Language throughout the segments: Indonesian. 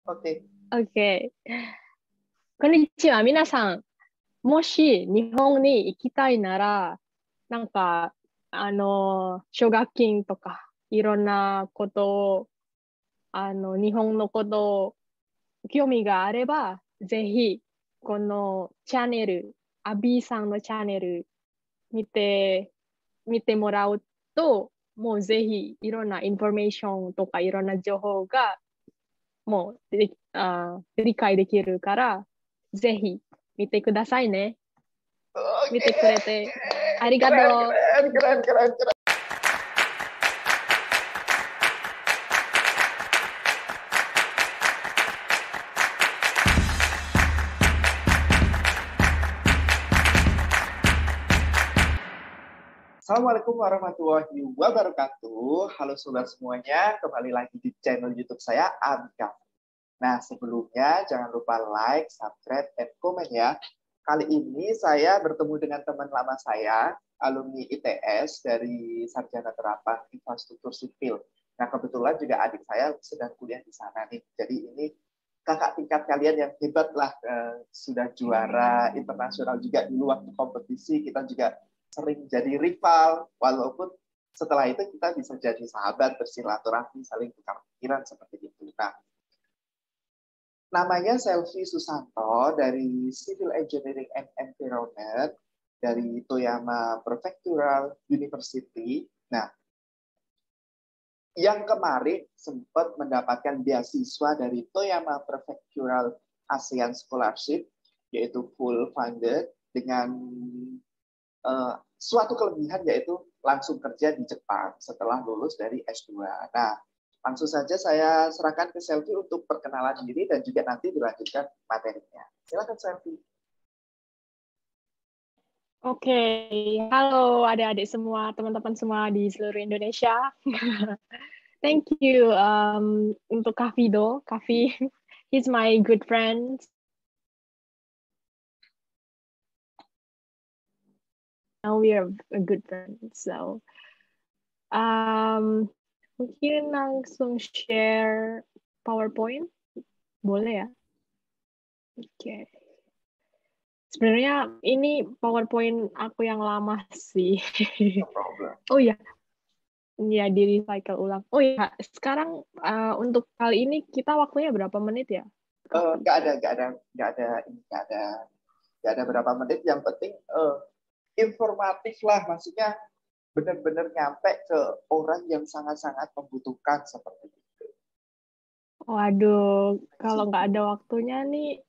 Oke. OK。こんにちは、皆さん。もし日本に行きたいなら、なんか、奨学金とか、いろんなことを、日本のことを興味があれば、ぜひ、このチャンネル、アビーさんのチャンネル見て、見てもらうと、もうぜひ、いろんなインフォメーションとか、いろんな情報が、もう理解できるから、ぜひ見てくださいね。見Oke.てくれてありがKeren,とう。keren, keren, keren, keren. Assalamualaikum warahmatullahi wabarakatuh. Halo sobat semuanya, kembali lagi di channel YouTube saya, Abika. Nah, sebelumnya jangan lupa like, subscribe, dan komen ya. Kali ini saya bertemu dengan teman lama saya, alumni ITS dari Sarjana Terapan Infrastruktur Sipil. Nah, kebetulan juga adik saya sedang kuliah di sana nih. Jadi ini kakak tingkat kalian yang hebat lah, sudah juara internasional juga dulu waktu kompetisi. Kita juga sering jadi rival, walaupun setelah itu kita bisa jadi sahabat, bersilaturahmi, saling tukar pikiran seperti itu. Nah, namanya Selvi Susanto dari Civil Engineering and Environment dari Toyama Prefectural University. Nah, yang kemarin sempat mendapatkan beasiswa dari Toyama Prefectural ASEAN Scholarship, yaitu full funded dengan suatu kelebihan yaitu langsung kerja di Jepang setelah lulus dari S2. Nah, langsung saja saya serahkan ke Selvi untuk perkenalan diri dan juga nanti dilanjutkan materinya. Silakan Selvi. Oke, halo adik-adik semua, teman-teman semua di seluruh Indonesia. Thank you untuk Kak Fido. He's my good friend. Now we are a good friend. So, mungkin langsung share PowerPoint, boleh ya? Oke. Sebenarnya ini PowerPoint aku yang lama sih. No problem. Oh ya, ya di recycle ulang. Oh ya, sekarang untuk kali ini kita waktunya berapa menit ya? Nggak ada berapa menit. Yang penting informatif lah, maksudnya benar-benar nyampe ke orang yang sangat-sangat membutuhkan seperti itu. Waduh, kalau nggak ada waktunya nih,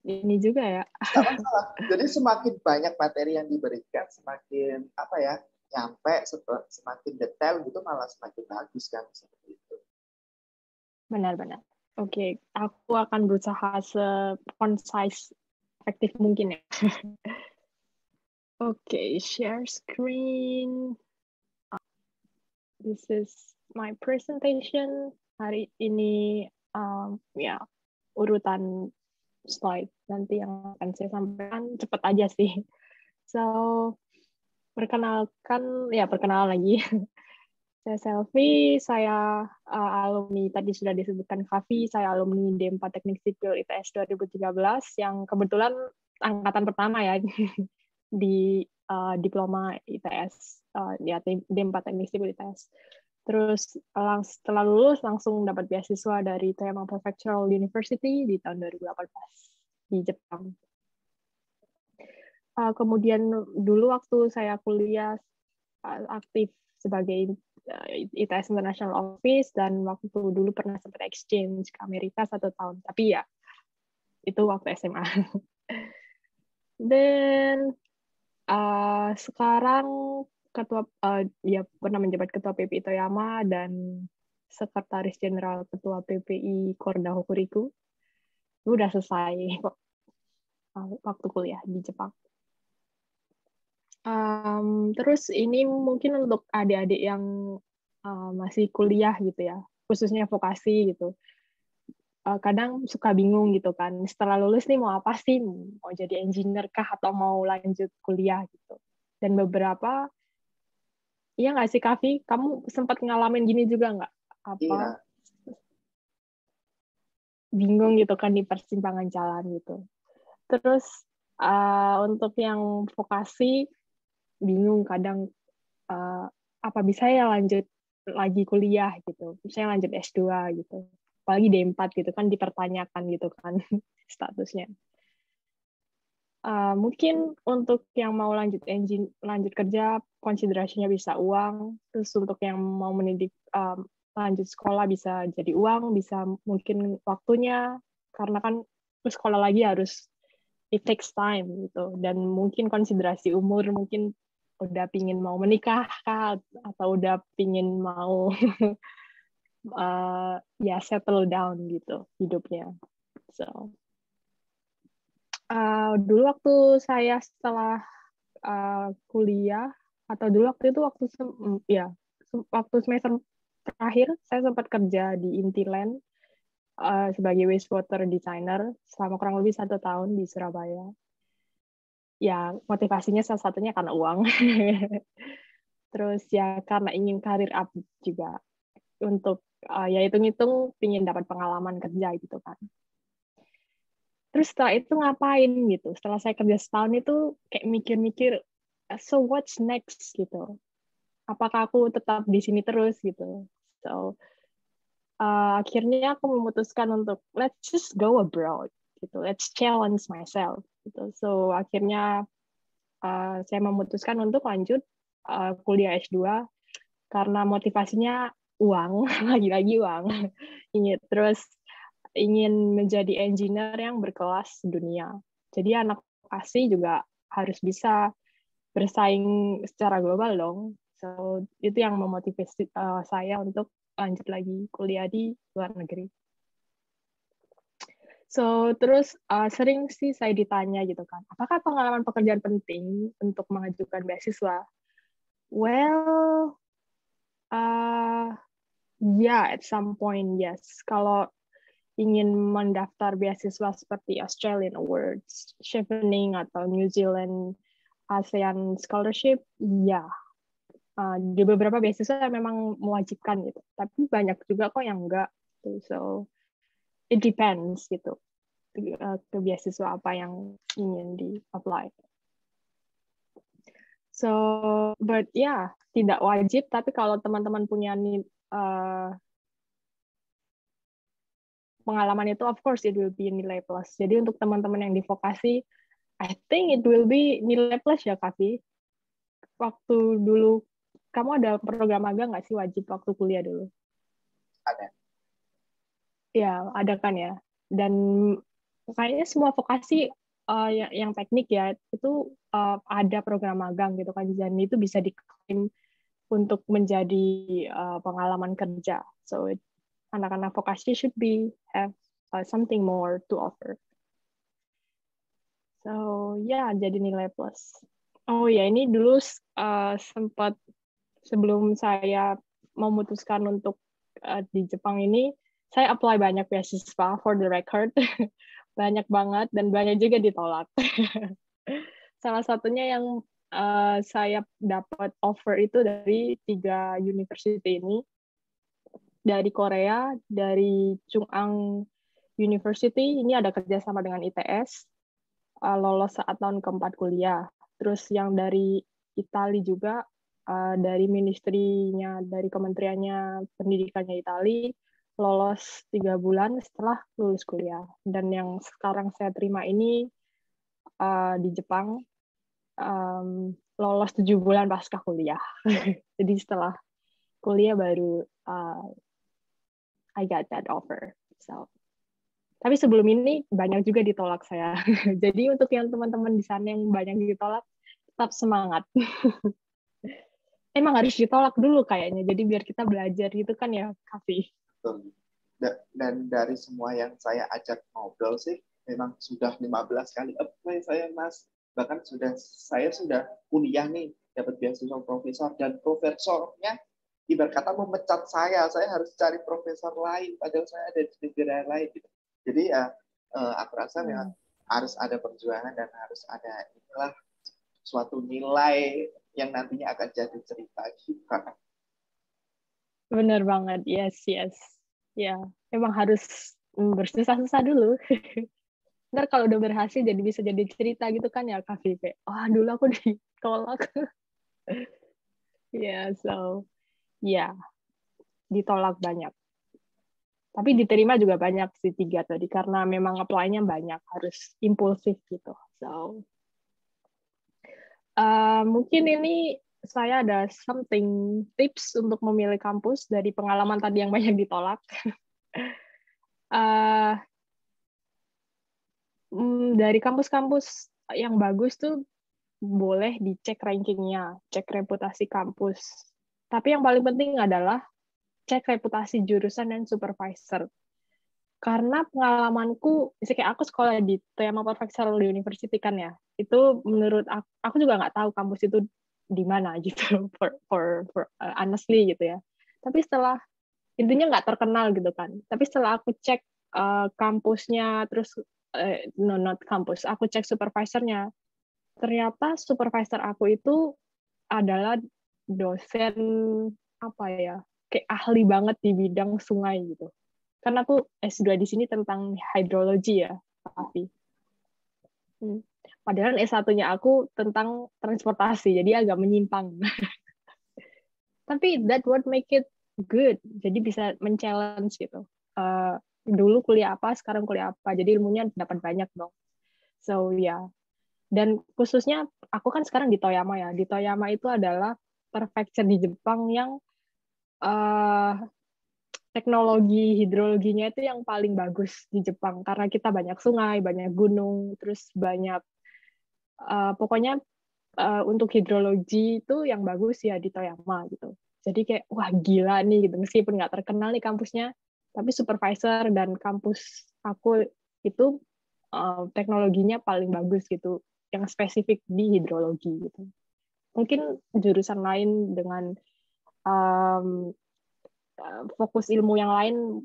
ini juga ya. Nggak masalah. Jadi semakin banyak materi yang diberikan, semakin apa ya, nyampe, semakin detail gitu malah semakin bagus kan seperti itu. Benar-benar. Oke, aku akan berusaha se-concise, efektif mungkin ya. Oke, share screen. This is my presentation. Hari ini ya urutan slide nanti yang akan saya sampaikan cepat aja sih. So, perkenalan lagi. Saya Selvi, saya alumni, tadi sudah disebutkan Kavi, saya alumni D4 Teknik Sipil ITS 2013, yang kebetulan angkatan pertama ya di diploma ITS, di D4 Teknik Sipil ITS. Terus setelah lulus langsung dapat beasiswa dari Toyama Prefectural University di tahun 2018 di Jepang. Kemudian dulu waktu saya kuliah aktif sebagai ITS International Office, dan waktu dulu pernah sempat exchange ke Amerika 1 tahun, tapi ya itu waktu SMA. Dan sekarang ya pernah menjabat ketua PPI Toyama dan sekretaris jenderal ketua PPI Korda Hokuriku. Udah selesai kok waktu kuliah di Jepang. Terus ini mungkin untuk adik-adik yang masih kuliah gitu ya, khususnya vokasi gitu. Kadang suka bingung gitu kan, setelah lulus nih mau apa sih? Mau jadi engineer kah atau mau lanjut kuliah gitu. Dan beberapa, iya nggak sih Kavi? Kamu sempat ngalamin gini juga nggak? Apa? Iya. bingung gitu kan di persimpangan jalan gitu. Terus untuk yang vokasi bingung kadang apa bisa ya lanjut lagi kuliah gitu. Misalnya lanjut S2 gitu. Apalagi D4 gitu kan dipertanyakan gitu kan statusnya. Mungkin untuk yang mau lanjut kerja konsiderasinya bisa uang, terus untuk yang mau lanjut sekolah bisa jadi uang, bisa mungkin waktunya karena kan sekolah lagi harus it takes time gitu, dan mungkin konsiderasi umur, mungkin udah pingin mau menikah kah, atau udah pingin mau ya settle down gitu hidupnya. So dulu waktu saya setelah kuliah, atau dulu waktu semester terakhir saya sempat kerja di Intiland sebagai wastewater designer selama kurang lebih 1 tahun di Surabaya. Ya motivasinya salah satunya karena uang. Terus ya karena ingin karir up juga, untuk ya hitung-hitung pingin dapat pengalaman kerja gitu kan. Terus setelah itu ngapain gitu? Setelah saya kerja setahun itu kayak mikir-mikir, so what's next gitu? Apakah aku tetap di sini terus gitu? So akhirnya aku memutuskan untuk let's just go abroad gitu, let's challenge myself gitu. So akhirnya saya memutuskan untuk lanjut kuliah S2 karena motivasinya uang, lagi-lagi uang. Ingin menjadi engineer yang berkelas dunia. Jadi anak vokasi juga harus bisa bersaing secara global dong. So itu yang memotivasi saya untuk lanjut lagi kuliah di luar negeri. So terus sering sih saya ditanya gitu kan, apakah pengalaman pekerjaan penting untuk mengajukan beasiswa? Well, yeah, at some point yes. Kalau ingin mendaftar beasiswa seperti Australian Awards, Chevening atau New Zealand ASEAN Scholarship, ya. Di beberapa beasiswa memang mewajibkan gitu, tapi banyak juga kok yang enggak. So it depends gitu, ke beasiswa apa yang ingin di-apply. So, but ya, tidak wajib, tapi kalau teman-teman punya pengalaman itu, of course it will be nilai plus. Jadi untuk teman-teman yang di vokasi, I think it will be nilai plus ya, Kavi. Waktu dulu, kamu ada program magang nggak sih wajib waktu kuliah dulu? Ada. Ya, ada kan ya. Dan kayaknya semua vokasi yang teknik ya, itu ada program magang gitu kan. Dan itu bisa diklaim untuk menjadi pengalaman kerja. So, anak-anak vokasi should have something more to offer. So, ya, jadi nilai plus. Oh ya, ini dulu sempat sebelum saya memutuskan untuk di Jepang ini, saya apply banyak beasiswa for the record. Banyak banget, dan banyak juga ditolak. Salah satunya yang saya dapat offer itu dari 3 university ini. Dari Korea, dari Chung-Ang University, ini ada kerjasama dengan ITS, lolos saat tahun keempat kuliah. Terus yang dari Italia juga, dari ministrinya, dari kementeriannya pendidikannya Italia, lolos 3 bulan setelah lulus kuliah. Dan yang sekarang saya terima ini di Jepang, lolos 7 bulan pasca kuliah. Jadi setelah kuliah baru I got that offer. So, tapi sebelum ini banyak juga ditolak saya. Jadi untuk yang teman-teman di sana yang banyak ditolak, tetap semangat. Emang harus ditolak dulu kayaknya. Jadi biar kita belajar gitu kan ya, Kavi. Dan dari semua yang saya ajak ngobrol sih, memang sudah 15 kali apply saya, Mas. Bahkan saya sudah kuliah nih, dapat beasiswa profesor, dan profesornya ibarat kata memecat saya harus cari profesor lain, padahal saya ada di negara lain. Gitu. Jadi ya, aku rasa memang harus ada perjuangan dan harus ada inilah suatu nilai yang nantinya akan jadi cerita juga. Benar banget, yes. Ya, memang harus bersusah-susah dulu. Ntar kalau udah berhasil jadi bisa jadi cerita gitu kan ya Kak Vivi. Kayak, dulu aku ditolak. Yeah, so yeah, ditolak banyak. Tapi diterima juga banyak sih 3 tadi karena memang apply-nya banyak, harus impulsif gitu. So mungkin ini saya ada something tips untuk memilih kampus dari pengalaman tadi yang banyak ditolak. uh, dari kampus-kampus yang bagus tuh boleh dicek rankingnya, cek reputasi kampus. Tapi yang paling penting adalah cek reputasi jurusan dan supervisor. Karena pengalamanku, misalnya kayak aku sekolah di Toyama Prefectural University kan ya, itu menurut aku juga nggak tahu kampus itu di mana gitu, honestly gitu ya. Tapi setelah, intinya nggak terkenal gitu kan. Tapi setelah aku cek kampusnya, terus, no not kampus, aku cek supervisornya, ternyata supervisor aku itu adalah dosen apa ya, kayak ahli banget di bidang sungai gitu. Karena aku S2 di sini tentang hidrologi ya, Pak. Padahal S1-nya aku tentang transportasi, jadi agak menyimpang. Tapi that what make it good. Jadi bisa men-challenge gitu. Dulu kuliah apa, sekarang kuliah apa. Jadi ilmunya dapat banyak dong. So ya. Dan khususnya aku kan sekarang di Toyama ya. Di Toyama itu adalah prefecture di Jepang yang teknologi hidrologinya itu yang paling bagus di Jepang karena kita banyak sungai, banyak gunung, terus banyak pokoknya untuk hidrologi itu yang bagus ya di Toyama gitu. Jadi kayak wah gila nih gitu meskipun nggak terkenal nih kampusnya, tapi supervisor dan kampus aku itu teknologinya paling bagus gitu, yang spesifik di hidrologi gitu. Mungkin jurusan lain dengan fokus ilmu yang lain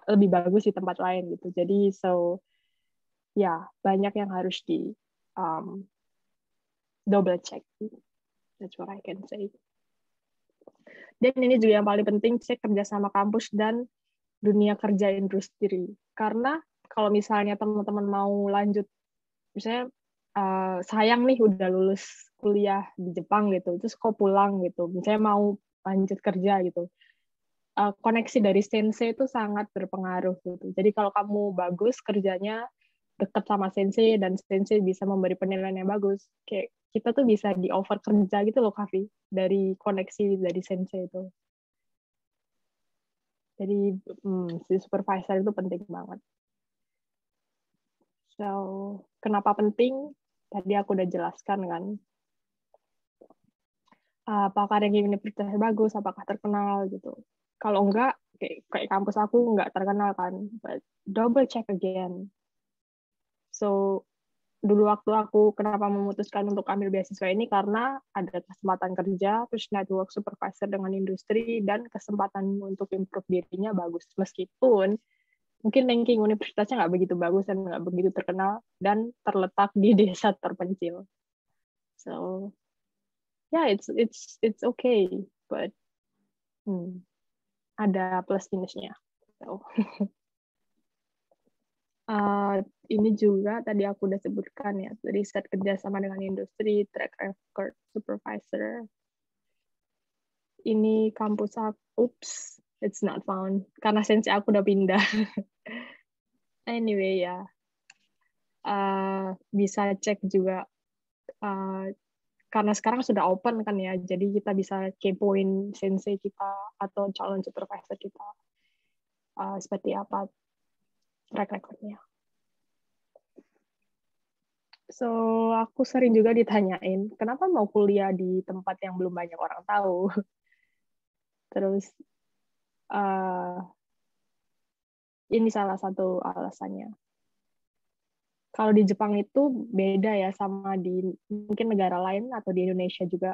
lebih bagus di tempat lain gitu. Jadi ya banyak yang harus di double check. That's what I can say. Dan ini juga yang paling penting, cek kerjasama kampus dan dunia kerja industri. Karena kalau misalnya teman-teman mau lanjut, misalnya sayang nih udah lulus kuliah di Jepang gitu, terus kok pulang gitu, misalnya mau lanjut kerja gitu. Koneksi dari sensei itu sangat berpengaruh gitu. Jadi kalau kamu bagus kerjanya dekat sama sensei dan sensei bisa memberi penilaian yang bagus, kayak kita tuh bisa di offer kerja gitu loh Kavi, dari koneksi dari sensei itu. Jadi si supervisor itu penting banget. So kenapa penting? Tadi aku udah jelaskan kan. Apakah ranking universitasnya bagus, apakah terkenal gitu. Kalau enggak, kayak kampus aku enggak terkenal kan, but double check again. So dulu waktu aku kenapa memutuskan untuk ambil beasiswa ini karena ada kesempatan kerja, terus network supervisor dengan industri, dan kesempatan untuk improve dirinya bagus. Meskipun mungkin ranking universitasnya nggak begitu bagus dan nggak begitu terkenal, dan terletak di desa terpencil. So, yeah, it's okay, but ada plus minusnya. So. Ini juga tadi aku udah sebutkan ya, riset kerjasama dengan industri, track record supervisor. Ini kampus aku, oops, it's not found, karena sensi aku udah pindah. Anyway ya, bisa cek juga, karena sekarang sudah open kan ya, jadi kita bisa kepoin sensei kita atau calon supervisor kita, seperti apa track record-nya. So, aku sering juga ditanyain, kenapa mau kuliah di tempat yang belum banyak orang tahu? Terus, ini salah satu alasannya. Kalau di Jepang itu beda ya sama di mungkin negara lain atau di Indonesia juga.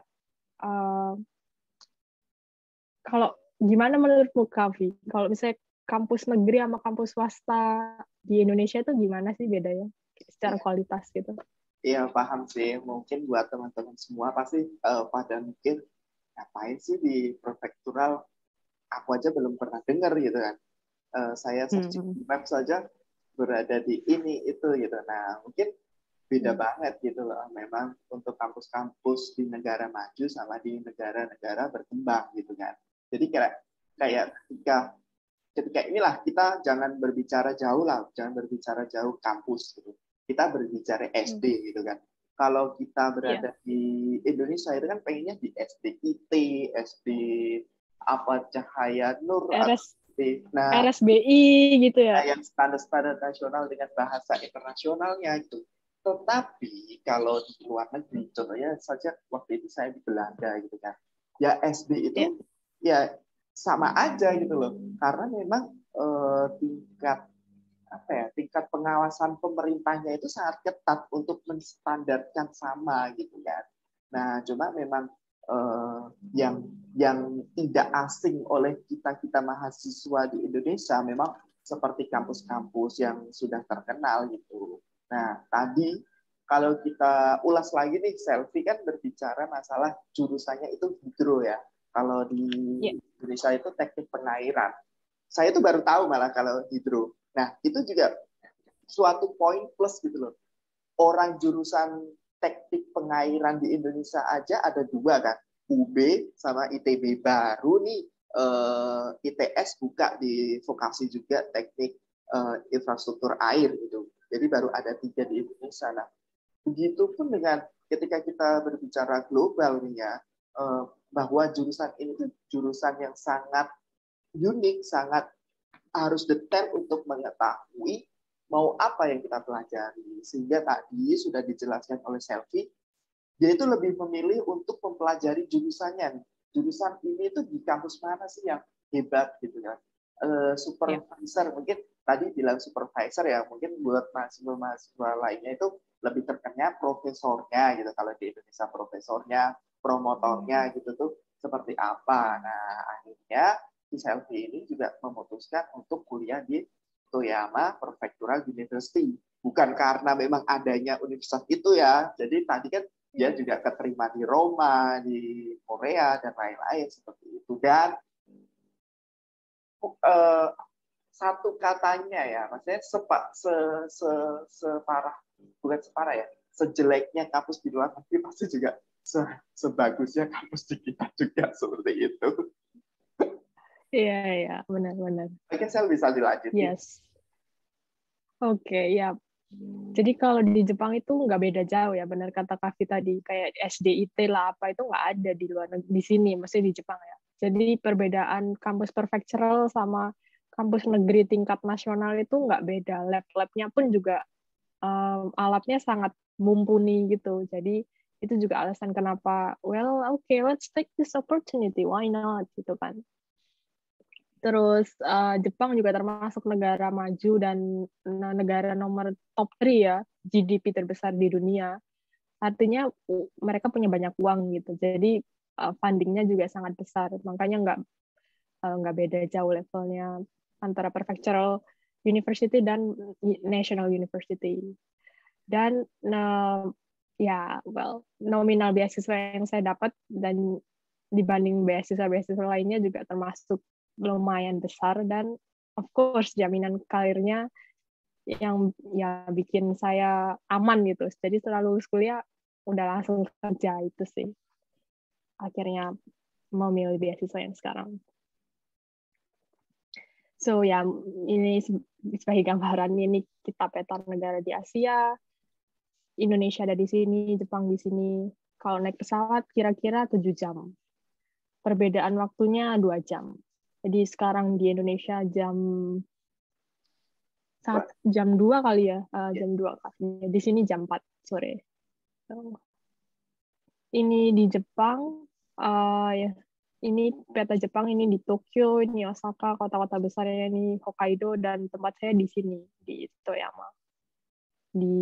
Kalau gimana menurutmu, Kavi? Kalau misalnya kampus negeri sama kampus swasta di Indonesia itu gimana sih bedanya secara kualitas gitu? Iya, paham sih. Mungkin buat teman-teman semua pasti pada mikir, ngapain sih di prefektural? Aku aja belum pernah dengar gitu kan. Saya searching di map saja berada di ini itu gitu. Nah, mungkin beda banget gitu loh. Memang untuk kampus-kampus di negara maju sama di negara-negara berkembang gitu kan. Jadi kayak ketika inilah kita jangan berbicara jauh lah, jangan berbicara jauh kampus gitu. Kita berbicara SD gitu kan. Kalau kita berada di Indonesia itu kan pengennya di SDIT, SD apa Cahaya Nur atau nah, RSBI gitu ya. Yang standar-standar nasional dengan bahasa internasionalnya gitu. Tetapi kalau di luar negeri, contohnya saja waktu itu saya di Belanda gitu kan, ya SD itu ya sama aja gitu loh, karena memang tingkat pengawasan pemerintahnya itu sangat ketat untuk menstandarkan sama gitu kan. Nah, cuma memang yang tidak asing oleh kita mahasiswa di Indonesia memang seperti kampus-kampus yang sudah terkenal gitu. Nah, tadi kalau kita ulas lagi nih, Selfie kan berbicara masalah jurusannya itu hidro ya. Kalau di Indonesia itu teknik pengairan. Saya tuh baru tahu malah kalau hidro. Nah, itu juga suatu poin plus gitu loh. Orang jurusan teknik pengairan di Indonesia aja ada dua kan, UB sama ITB. Baru nih ITS buka di vokasi juga teknik infrastruktur air gitu. Jadi baru ada 3 di Indonesia. Nah, begitupun dengan ketika kita berbicara global nih ya, bahwa jurusan ini tuh jurusan yang sangat unik, sangat harus detail untuk mengetahui mau apa yang kita pelajari. Sehingga tadi sudah dijelaskan oleh Selfie, dia itu lebih memilih untuk mempelajari jurusannya. Jurusan ini itu di kampus mana sih yang hebat gitu kan. Supervisor, mungkin tadi bilang supervisor ya, mungkin buat mahasiswa lainnya itu lebih terkenal profesornya gitu. Kalau di Indonesia profesornya, promotornya gitu tuh seperti apa. Nah, akhirnya si Selfie ini juga memutuskan untuk kuliah di Toyama Prefectural University. Bukan karena memang adanya universitas itu ya. Jadi tadi kan dia juga keterima di Roma, di Korea, dan lain-lain seperti itu. Dan satu katanya ya, maksudnya separah, bukan separah ya, sejeleknya kampus di luar negeri pasti juga sebagusnya kampus di kita juga seperti itu. Iya, benar-benar. Mungkin saya bisa dilanjutin. Yes. Oke, ya. Jadi kalau di Jepang itu nggak beda jauh ya, benar kata Kavi tadi, kayak SDIT lah apa itu nggak ada di luar negeri, di sini, mesti di Jepang ya. Jadi perbedaan kampus prefectural sama kampus negeri tingkat nasional itu nggak beda. Lab-labnya pun juga alatnya sangat mumpuni gitu. Jadi itu juga alasan kenapa, let's take this opportunity, why not gitu kan. Terus Jepang juga termasuk negara maju dan negara nomor top 3 ya, GDP terbesar di dunia. Artinya mereka punya banyak uang gitu. Jadi fundingnya juga sangat besar. Makanya nggak beda jauh levelnya antara prefectural university dan national university. Dan nominal beasiswa yang saya dapat dan dibanding beasiswa lainnya juga termasuk lumayan besar, dan of course jaminan karirnya yang ya bikin saya aman gitu. Jadi setelah lulus kuliah udah langsung kerja, itu sih akhirnya memilih beasiswa yang sekarang. So ya, ini sebagai gambaran, ini kita peta negara di Asia. Indonesia ada di sini, Jepang di sini. Kalau naik pesawat kira-kira 7 jam. Perbedaan waktunya 2 jam. Jadi sekarang di Indonesia jam 2 kali ya, jam 2 kali. Di sini jam 4 sore. Ini di Jepang, ya. Ini peta Jepang, ini di Tokyo, ini Osaka, kota-kota besarnya, ini Hokkaido, dan tempat saya di sini, di Toyama. Di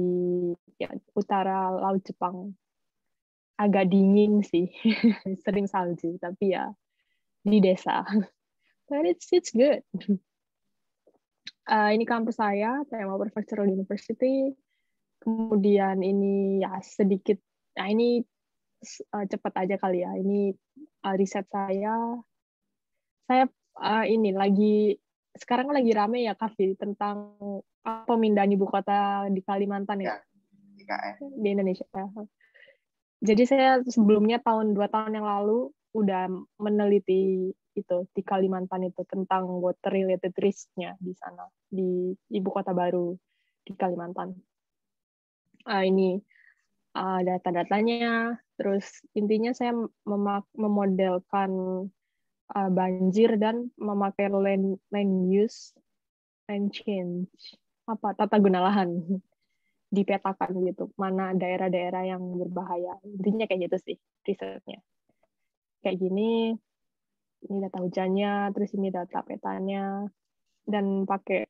utara Laut Jepang. Agak dingin sih, sering salju, tapi ya di desa. But it's good. Ini kampus saya, Toyama Prefectural University. Kemudian ini ya sedikit, nah ini cepat aja kali ya. Ini riset saya. Saya ini lagi sekarang lagi rame ya Kavi tentang pemindahan ibu kota di Kalimantan ya, Ya, IKN. di Indonesia. Jadi saya sebelumnya 2 tahun yang lalu udah meneliti itu di Kalimantan itu tentang water related risk-nya di sana di ibu kota baru di Kalimantan. Ini data-datanya, terus intinya saya memodelkan banjir dan memakai land use and change tata guna lahan dipetakan gitu, mana daerah-daerah yang berbahaya. Intinya kayak gitu sih risetnya. Kayak gini, ini data hujannya, terus ini data petanya, dan pakai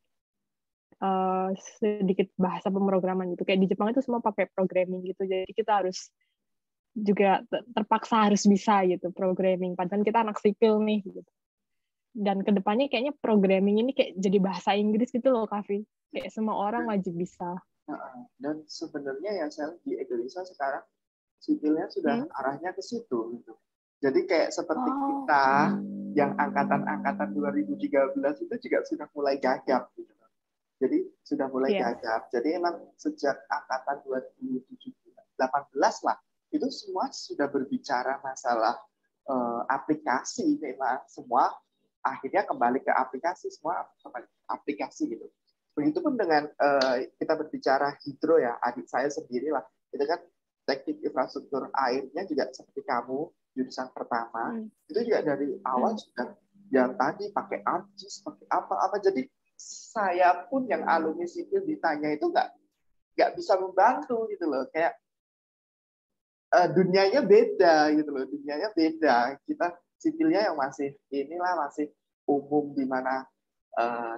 sedikit bahasa pemrograman gitu. Kayak di Jepang itu semua pakai programming gitu. Jadi kita harus juga terpaksa harus bisa gitu programming. Padahal kita anak sipil nih gitu. Dan kedepannya kayaknya programming ini kayak jadi bahasa Inggris gitu loh, Kavi. Kayak semua orang wajib bisa. Dan sebenarnya yang saya lihat di Indonesia sekarang sipilnya sudah arahnya ke situ gitu. Jadi kayak seperti kita yang angkatan 2013 itu juga sudah mulai gagap gitu. Jadi sudah mulai gagap. Jadi emang sejak angkatan 2018 lah, itu semua sudah berbicara masalah aplikasi. Memang semua akhirnya kembali ke aplikasi, semua kembali ke aplikasi gitu. Begitupun dengan kita berbicara hidro ya, adik saya sendiri lah, itu kan teknik infrastruktur airnya juga seperti kamu jurusan pertama, itu juga dari awal sudah yang tadi pakai ArcGIS, pakai apa-apa. Jadi saya pun yang alumni sipil ditanya itu nggak bisa membantu gitu loh, kayak dunianya beda gitu loh, dunianya beda. Kita sipilnya yang masih masih umum di mana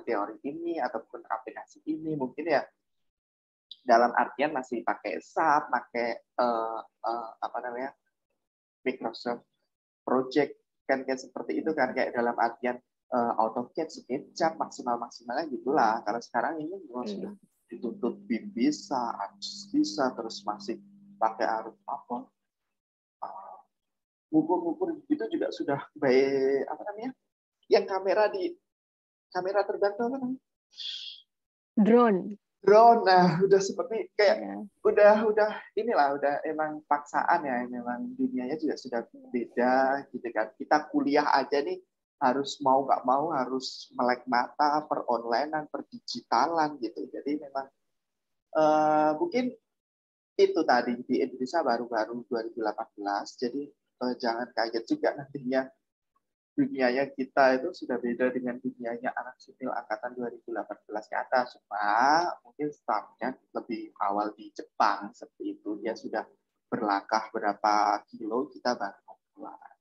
teori ini ataupun aplikasi ini mungkin ya dalam artian masih pakai SAP, pakai apa namanya Microsoft Project kan kayak seperti itu kan, kayak dalam artian AutoCAD, SketchUp maksimalnya gitulah. Kalau sekarang ini sudah dituntut BIM bisa, ArcGIS bisa, terus masih pakai apa ngukur-ngukur itu juga sudah baik apa namanya yang kamera terbang itu apa namanya drone. Nah udah seperti kayak udah udah emang paksaan ya, memang dunianya juga sudah beda gitu kan. Kita kuliah aja nih harus mau nggak mau harus melek mata per onlinean, per digitalan gitu. Jadi memang mungkin itu tadi di Indonesia baru-baru 2018. Jadi jangan kaget juga nantinya dunianya kita itu sudah beda dengan dunianya anak sipil angkatan 2018 ke atas. Cuma mungkin startnya lebih awal di Jepang seperti itu. Dia sudah berlangkah berapa kilo, kita baru mulai.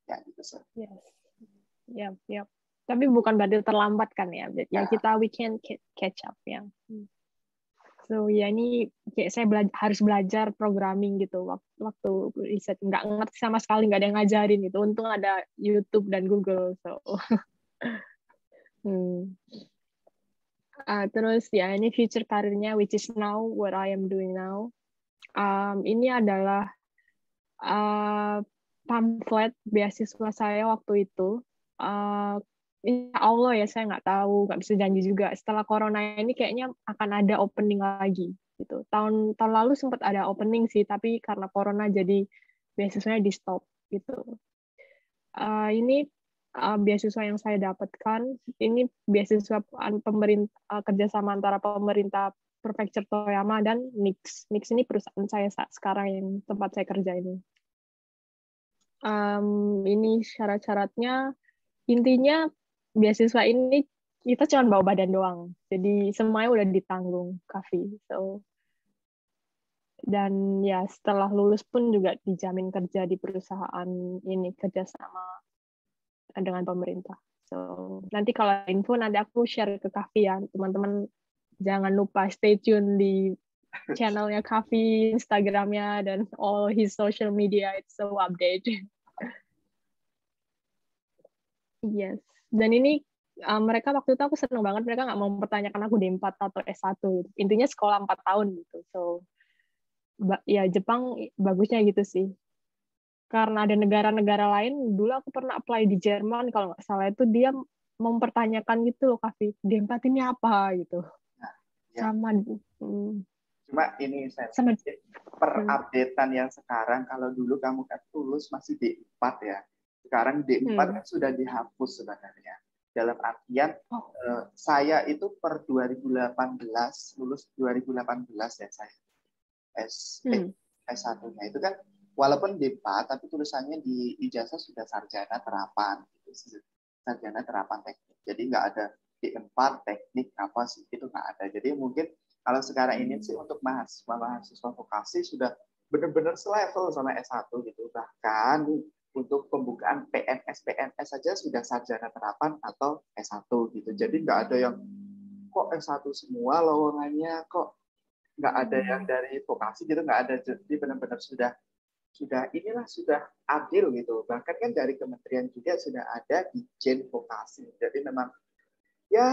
Ya gitu sih. Ya. Tapi bukan berarti terlambat kan ya. Ya kita we can catch up ya. So ya ini kayak saya harus belajar programming gitu waktu riset, nggak ngerti sama sekali, nggak ada yang ngajarin gitu. Untung ada YouTube dan Google. So terus ya ini future karirnya, which is now what I am doing now. Ini adalah pamflet beasiswa saya waktu itu. Insya Allah ya, saya nggak tahu, nggak bisa janji juga. Setelah corona ini kayaknya akan ada opening lagi gitu. Tahun lalu sempat ada opening sih, tapi karena corona jadi beasiswanya di stop gitu. Ini beasiswa yang saya dapatkan, ini beasiswa pemerintah, kerjasama antara pemerintah Prefektur Toyama dan NIX. NIX ini perusahaan saya sekarang yang tempat saya kerja ini. Ini syarat-syaratnya, intinya beasiswa ini kita cuma bawa badan doang, jadi semuanya udah ditanggung Kavi. So dan ya setelah lulus pun juga dijamin kerja di perusahaan ini, kerjasama dengan pemerintah. So nanti kalau info nanti aku share ke Kavi ya, teman-teman. Jangan lupa stay tune di channelnya Kavi, Instagramnya, dan all his social media. It's so update. Yes. Dan ini mereka waktu itu aku seneng banget, mereka nggak mau mempertanyakan aku D4 atau S1 gitu. Intinya sekolah 4 tahun gitu. So ya Jepang bagusnya gitu sih. Karena ada negara-negara lain, dulu aku pernah apply di Jerman kalau nggak salah, itu dia mempertanyakan gitu loh, Kavi. D4 ini apa gitu. Nah, ya. Sama Cuma ini saya sama perupdatean yang sekarang, kalau dulu kamu kan lulus masih D4 ya. Sekarang D4 kan sudah dihapus sebenarnya. Dalam artian saya itu per 2018 lulus 2018 ya saya S1-nya itu kan walaupun D4 tapi tulisannya di ijazah sudah sarjana terapan gitu. Sarjana terapan teknik. Jadi nggak ada D4 teknik apa sih, itu nggak ada. Jadi mungkin kalau sekarang ini sih untuk mahasiswa vokasi sudah benar-benar selevel sama S1 gitu. Bahkan untuk pembukaan PNS saja sudah sarjana terapan atau S1 gitu. Jadi nggak ada yang kok S1 semua lowongannya, kok nggak ada yang dari vokasi gitu, nggak ada. Jadi benar-benar sudah inilah sudah adil gitu. Bahkan kan dari kementerian juga sudah ada Ditjen Vokasi. Jadi memang ya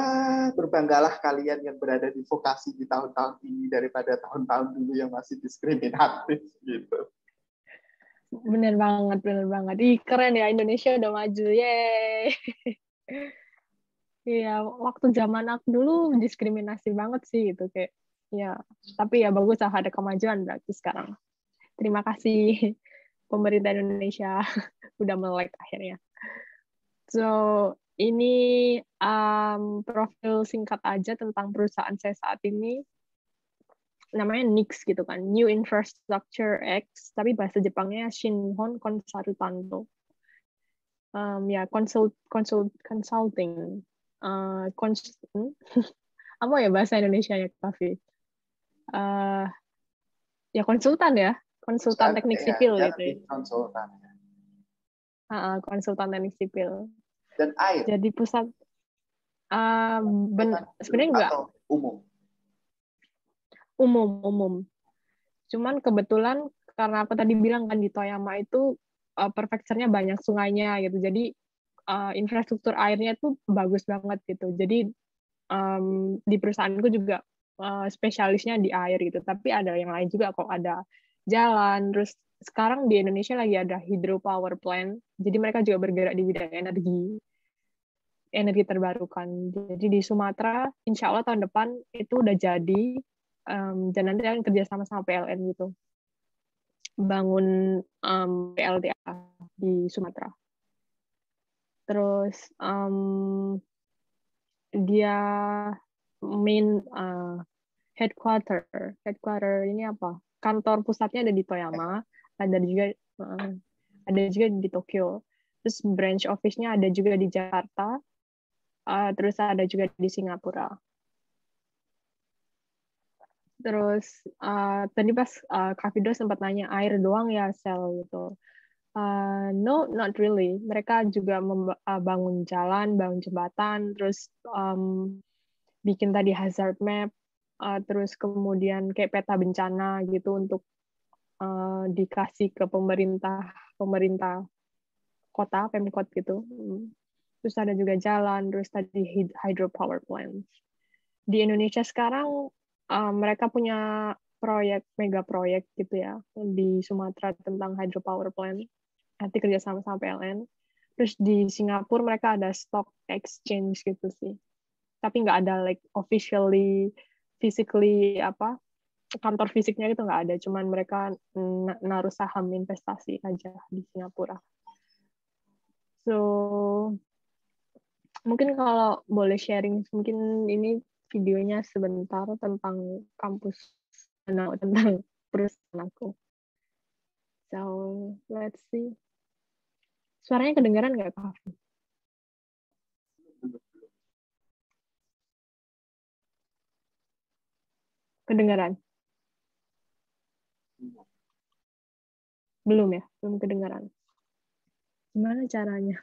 berbanggalah kalian yang berada di vokasi di tahun-tahun ini daripada tahun-tahun dulu yang masih diskriminatif gitu. Bener banget. Ih, keren ya, Indonesia udah maju, yeay. Iya, waktu zaman aku dulu diskriminasi banget sih gitu kayak. Ya, tapi ya bagus lah ada kemajuan berarti sekarang. Terima kasih pemerintah Indonesia udah melek akhirnya. So, ini profil singkat aja tentang perusahaan saya saat ini. Namanya NIX gitu kan, New Infrastructure X, tapi bahasa Jepangnya Shinhon Consultanto. Ya, consulting. Apa ya bahasa Indonesia-nya, Kavi? Ya konsultan ya, konsultan teknik sipil gitu ya. Konsultan. Konsultan teknik sipil. Dan air. Jadi pusat sebenarnya enggak umum. Cuman kebetulan karena aku tadi bilang kan di Toyama itu prefekturnya banyak sungainya gitu. Jadi infrastruktur airnya tuh bagus banget gitu. Jadi di perusahaanku juga spesialisnya di air gitu. Tapi ada yang lain juga kok, ada jalan. Terus sekarang di Indonesia lagi ada hydropower plant. Jadi mereka juga bergerak di bidang energi terbarukan. Jadi di Sumatera, insya Allah tahun depan itu udah jadi, dan nanti akan kerjasama sama PLN gitu, bangun PLTA di Sumatera. Terus dia main headquarter ini apa? Kantor pusatnya ada di Toyama, ada juga di Tokyo. Terus branch office-nya ada juga di Jakarta. Terus ada juga di Singapura. Terus tadi pas Kak Fido sempat nanya air doang ya sel gitu. No, not really. Mereka juga bangun jalan, bangun jembatan, terus bikin tadi hazard map, terus kemudian kayak peta bencana gitu untuk dikasih ke pemerintah kota, Pemkot gitu. Terus ada juga jalan, terus tadi hydropower plant. Di Indonesia sekarang mereka punya mega proyek gitu ya, di Sumatera tentang hydropower plant, nanti kerjasama sama PLN. Terus di Singapura mereka ada stock exchange gitu sih. Tapi nggak ada like physically kantor fisiknya itu nggak ada, cuman mereka naruh saham investasi aja di Singapura. So, mungkin kalau boleh sharing, mungkin ini videonya sebentar tentang kampus, tentang perusahaan aku. So, let's see. Suaranya kedengaran nggak, Kak? Kedengaran? Belum ya? Belum kedengaran. Gimana caranya?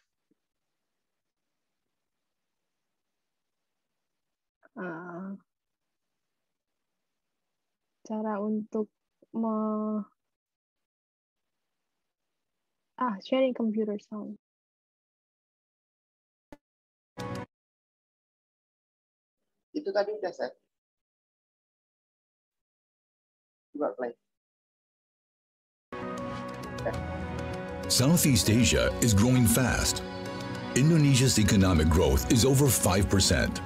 Cara untuk sharing computer sound. Itu tadi udah set. Coba play. Southeast Asia is growing fast. Indonesia's economic growth is over 5%.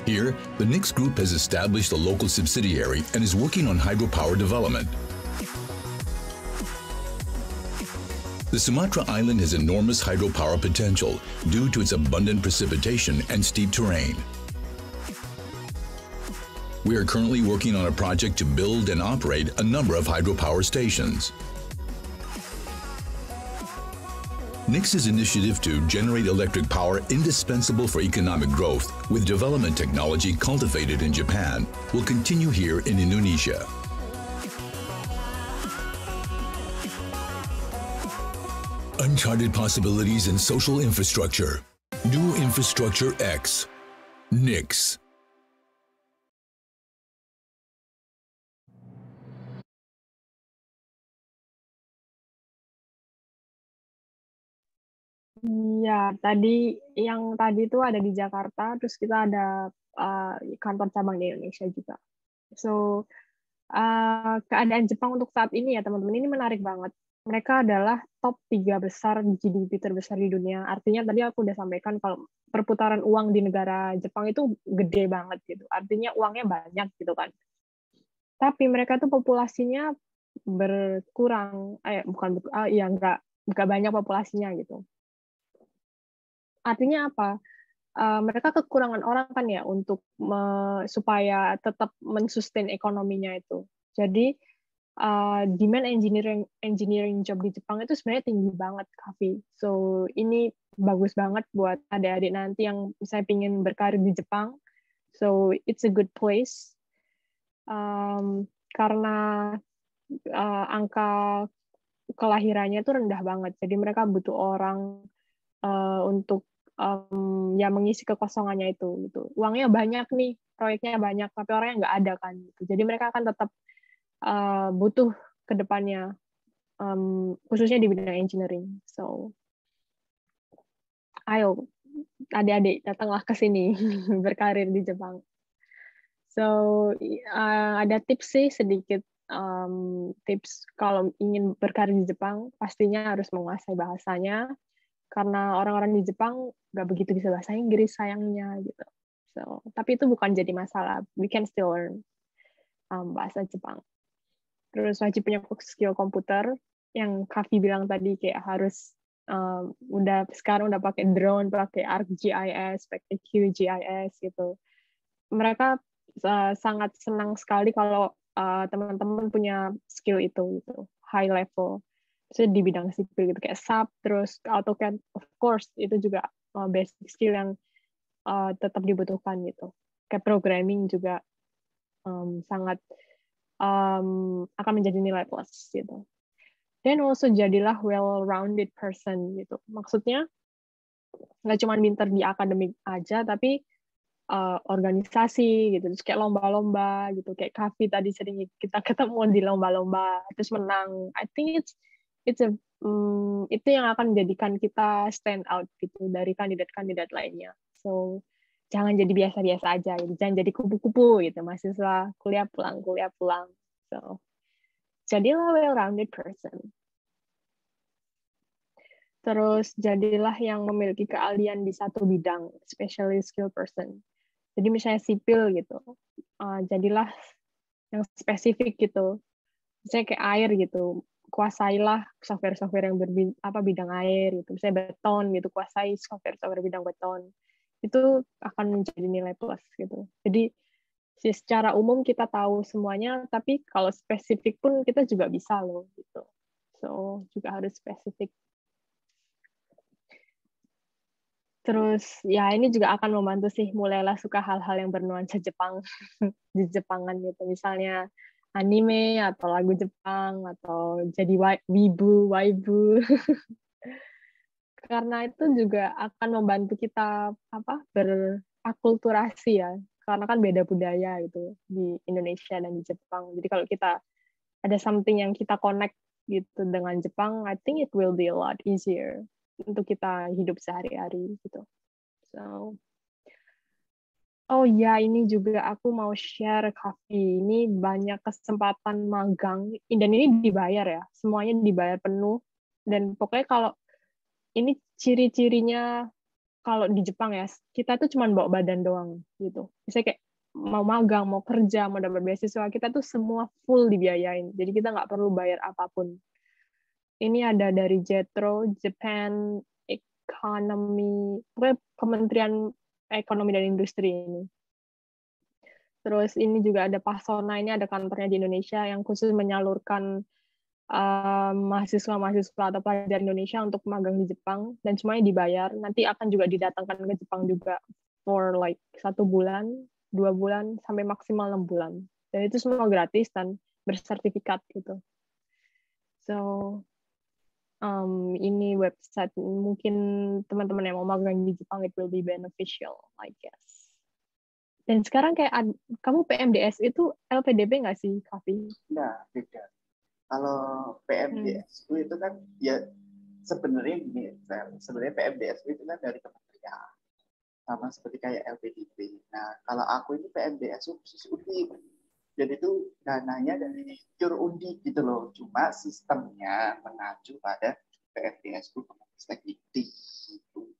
Here, the Nix Group has established a local subsidiary and is working on hydropower development. The Sumatra Island has enormous hydropower potential due to its abundant precipitation and steep terrain. We are currently working on a project to build and operate a number of hydropower stations. Nix's initiative to generate electric power indispensable for economic growth with development technology cultivated in Japan will continue here in Indonesia. Uncharted possibilities in social infrastructure. New Infrastructure X. Nix. Ya, yang tadi itu ada di Jakarta, terus kita ada kantor cabang di Indonesia juga. So, keadaan Jepang untuk saat ini ya teman-teman, ini menarik banget. Mereka adalah top 3 besar GDP terbesar di dunia. Artinya tadi aku udah sampaikan kalau perputaran uang di negara Jepang itu gede banget gitu. Artinya uangnya banyak gitu kan. Tapi mereka tuh populasinya berkurang, nggak banyak populasinya gitu. Artinya apa? Mereka kekurangan orang kan ya untuk supaya tetap mensustain ekonominya itu. Jadi demand engineering job di Jepang itu sebenarnya tinggi banget, Kavi. So ini bagus banget buat adik-adik nanti yang misalnya ingin berkarir di Jepang. So it's a good place karena angka kelahirannya itu rendah banget. Jadi mereka butuh orang untuk ya mengisi kekosongannya itu gitu. Uangnya banyak nih, proyeknya banyak, tapi orangnya nggak ada kan gitu. Jadi mereka akan tetap butuh ke depannya, khususnya di bidang engineering. So ayo adik-adik datanglah ke sini berkarir di Jepang. So ada tips sih sedikit, tips kalau ingin berkarir di Jepang pastinya harus menguasai bahasanya. Karena orang-orang di Jepang nggak begitu bisa bahasa Inggris sayangnya gitu. So, tapi itu bukan jadi masalah. We can still learn bahasa Jepang. Terus wajib punya skill komputer yang Kavi bilang tadi kayak harus sekarang udah pakai drone, pakai ArcGIS, pakai QGIS gitu. Mereka sangat senang sekali kalau teman-teman punya skill itu gitu, high level. Di bidang sipil gitu kayak SAP, terus AutoCAD, of course itu juga basic skill yang tetap dibutuhkan gitu. Kayak programming juga sangat akan menjadi nilai plus gitu. Dan also jadilah well-rounded person gitu. Maksudnya nggak cuma pinter di akademik aja, tapi organisasi gitu, terus kayak lomba-lomba gitu, kayak Kavi tadi sering kita ketemu di lomba-lomba, terus menang. I think itu yang akan menjadikan kita stand out gitu dari kandidat-kandidat lainnya. So jangan jadi biasa-biasa aja, gitu. Jangan jadi kupu-kupu gitu, mahasiswa kuliah pulang. So jadilah well-rounded person. Terus jadilah yang memiliki keahlian di satu bidang, especially skill person. Jadi misalnya sipil gitu, jadilah yang spesifik gitu. Misalnya kayak air gitu, kuasailah software-software yang bidang air gitu. Misalnya beton gitu, kuasai software bidang beton. Itu akan menjadi nilai plus gitu. Jadi secara umum kita tahu semuanya, tapi kalau spesifik pun kita juga bisa loh gitu. So juga harus spesifik. Terus ya ini juga akan membantu sih mulailah suka hal-hal yang bernuansa Jepang di Jepangan gitu. Misalnya anime atau lagu Jepang atau jadi waibu. Karena itu juga akan membantu kita berakulturasi ya. Karena kan beda budaya gitu di Indonesia dan di Jepang. Jadi kalau kita ada something yang kita connect gitu dengan Jepang, I think it will be a lot easier untuk kita hidup sehari-hari gitu. So, oh ya, ini juga aku mau share, Kavi. Ini banyak kesempatan magang dan ini dibayar ya, semuanya dibayar penuh. Dan pokoknya kalau ini ciri-cirinya kalau di Jepang ya, kita tuh cuma bawa badan doang gitu. Misalnya kayak mau magang, mau kerja, mau dapat beasiswa, kita tuh semua full dibiayain. Jadi kita nggak perlu bayar apapun. Ini ada dari JETRO, Japan Economy, pokoknya Kementerian Ekonomi dan Industri ini. Terus ini juga ada Pasona, ini ada kantornya di Indonesia yang khusus menyalurkan mahasiswa-mahasiswa atau pelajar Indonesia untuk magang di Jepang, dan semuanya dibayar. Nanti akan juga didatangkan ke Jepang juga for like 1 bulan, 2 bulan, sampai maksimal 6 bulan. Dan itu semua gratis dan bersertifikat gitu. So, ini website, mungkin teman-teman yang mau magang di Jepang, it will be beneficial, I guess. Dan sekarang kayak kamu PMDS itu LPDP nggak sih, Kavi? Nah, beda. Kalau PMDSU itu kan ya sebenarnya gini, sebenarnya PMDSU itu kan dari kementerian, sama seperti kayak LPDP. Nah, kalau aku ini PMDSU khusus Undip. Jadi itu dananya dari pure Undip gitu loh. Cuma sistemnya mengacu pada PMDSU Kemenristek Dikti gitu.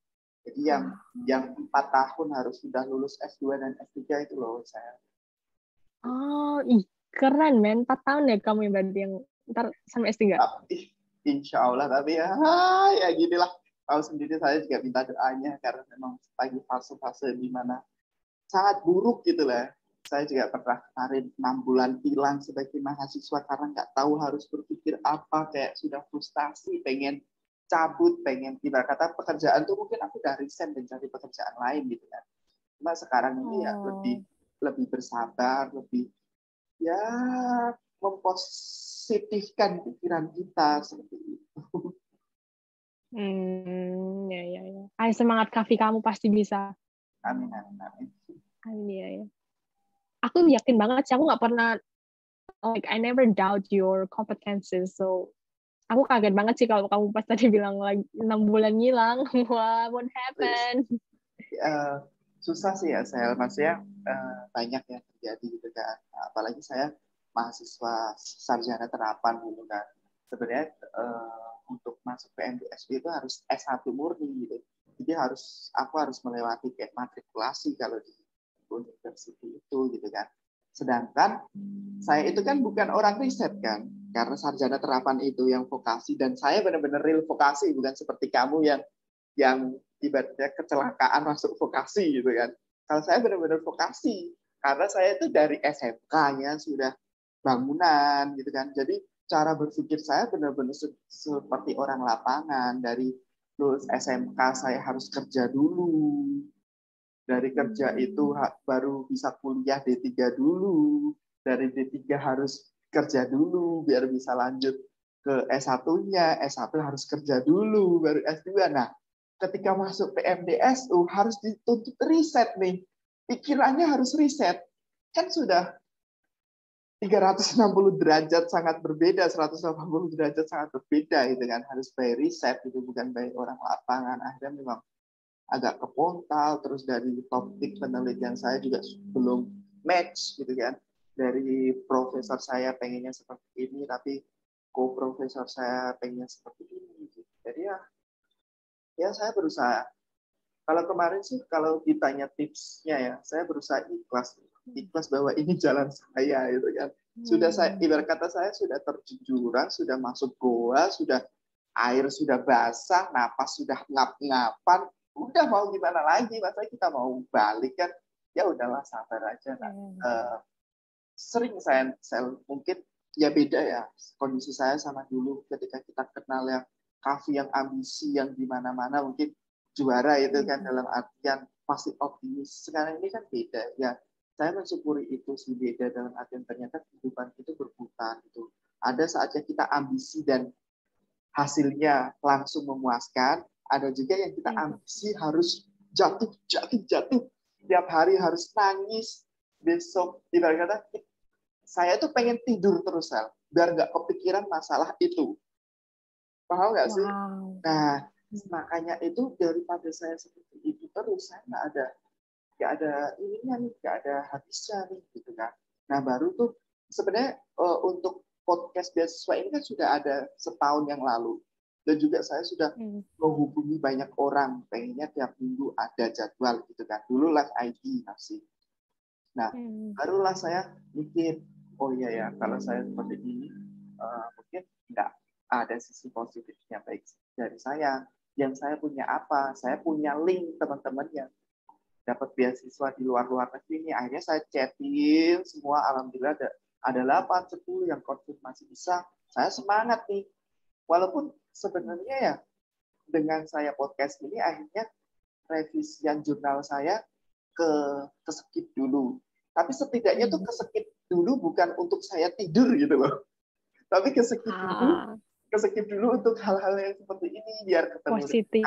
Jadi yang 4 tahun harus sudah lulus S2 dan S3 itu loh saya. Oh, keren men. 4 tahun ya kamu yang berarti yang ntar sampai S3? Insya Allah, tapi ya ginilah. Tahu sendiri saya juga minta doanya karena memang lagi fase-fase di mana sangat buruk gitu lah. Saya juga pernah kemarin 6 bulan hilang sebagai mahasiswa karena nggak tahu harus berpikir apa, kayak sudah frustasi, pengen cabut, pengen ibarat kata pekerjaan tuh mungkin aku udah resign dan cari pekerjaan lain gitu kan. Cuma sekarang ini ya lebih bersabar, lebih ya mempositifkan pikiran kita seperti itu. Ya. Ayo semangat Kavi, kamu pasti bisa. Amin. Ya. Aku yakin banget sih, aku nggak pernah, like I never doubt your competences, so aku kaget banget sih kalau kamu pas tadi bilang lagi 6 bulan ngilang. What happened? Susah sih ya saya, maksudnya banyak yang terjadi gitu kan. Apalagi saya mahasiswa sarjana terapan gitu kan. Sebenarnya untuk masuk PMDSU itu harus S1 murni gitu. Jadi aku harus melewati kayak matrikulasi kalau di universitas itu gitu kan. Sedangkan saya itu kan bukan orang riset kan, karena sarjana terapan itu yang vokasi, dan saya benar-benar real vokasi, bukan seperti kamu yang ibaratnya kecelakaan masuk vokasi gitu kan. Kalau saya benar-benar vokasi, karena saya itu dari SMK-nya sudah bangunan gitu kan. Jadi cara berpikir saya benar-benar seperti orang lapangan. Dari lulus SMK saya harus kerja dulu. Dari kerja itu baru bisa kuliah D3 dulu. Dari D3 harus kerja dulu biar bisa lanjut ke S1-nya. S1 harus kerja dulu baru S2. Nah, ketika masuk PMDSU harus dituntut riset nih. Pikirannya harus riset. Kan sudah 360 derajat sangat berbeda, 180 derajat sangat berbeda gitu kan. Harus by riset, itu bukan by orang lapangan. Akhirnya memang agak kepontal, terus dari topik penelitian saya juga belum match gitu kan. Dari profesor saya pengennya seperti ini, tapi co-profesor saya pengennya seperti ini. Jadi ya saya berusaha. Kalau kemarin sih, kalau ditanya tipsnya ya, saya berusaha ikhlas bahwa ini jalan saya gitu kan. Sudah saya, ibarat kata saya sudah terjun jurang, sudah masuk goa, sudah air sudah basah, napas sudah ngap-ngapan, udah mau gimana lagi, masa kita mau balik kan? Ya udahlah, sabar aja. Sering saya mungkin ya beda ya kondisi saya sama dulu ketika kita kenal yang Kavi yang ambisi yang di mana-mana mungkin juara itu kan, dalam artian pasti optimis. Sekarang ini kan beda ya. Saya mensyukuri itu sih, beda dalam artian ternyata kehidupan itu berputar gitu. Ada saatnya kita ambisi dan hasilnya langsung memuaskan. Ada juga yang kita ambisi harus jatuh. Tiap hari harus nangis. Besok ibarat kata saya tuh pengen tidur terus, Sel, biar nggak kepikiran masalah itu. Paham nggak sih? Nah, makanya itu daripada saya seperti itu terus, saya nggak ada ininya nih, nggak ada habisnya nih, gitu kan. Nah, baru tuh sebenarnya untuk podcast beasiswa ini kan sudah ada setahun yang lalu. Dan juga saya sudah menghubungi banyak orang, pengennya tiap minggu ada jadwal gitu kan. Dulu live ID masih. Nah, barulah saya mikir, oh iya ya, kalau saya seperti ini, mungkin nggak ada sisi positifnya baik dari saya. Yang saya punya apa? Saya punya link teman-teman yang dapat beasiswa di luar negeri ini. Akhirnya saya chatin semua, alhamdulillah ada 8, 10 yang konfirmasi bisa. Saya semangat nih. Walaupun sebenarnya ya dengan saya podcast ini akhirnya revisian jurnal saya keskip dulu. Tapi setidaknya tuh keskip dulu bukan untuk saya tidur gitu loh. Tapi keskip dulu untuk hal-hal yang seperti ini biar ketemu positif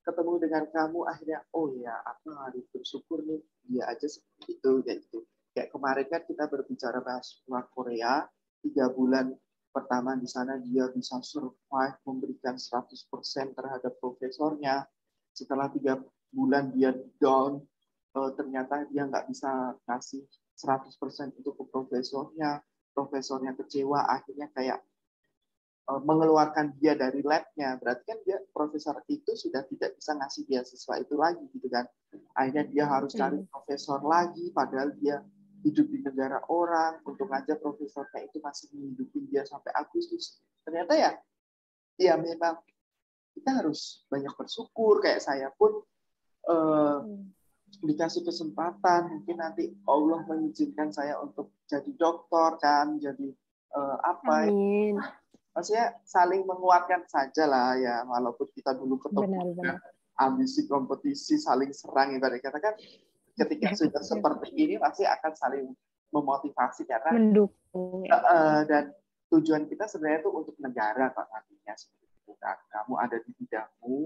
ketemu dengan kamu akhirnya oh ya aku harus bersyukur nih dia aja seperti itu kayak kemarin kan kita berbicara bahasa Korea 3 bulan pertama di sana dia bisa survive memberikan 100% terhadap profesornya. Setelah 3 bulan dia down ternyata dia nggak bisa kasih 100% untuk ke profesornya kecewa akhirnya kayak mengeluarkan dia dari labnya, berarti kan dia profesor itu sudah tidak bisa ngasih beasiswa itu lagi gitu kan. Akhirnya dia harus cari profesor lagi, padahal dia hidup di negara orang, untung aja profesornya itu masih menghidupin dia sampai Agustus. Ternyata ya memang kita harus banyak bersyukur, kayak saya pun dikasih kesempatan, mungkin nanti Allah mengizinkan saya untuk jadi dokter kan, jadi Amin. Maksudnya saling menguatkan saja lah ya, walaupun kita dulu ketemu dengan ambisi kompetisi saling serang ibarat kata kan ketika sudah seperti ini pasti akan saling memotivasi karena mendukung dan tujuan kita sebenarnya itu untuk negara Pak nantinya seperti itu kan. Kamu ada di bidangmu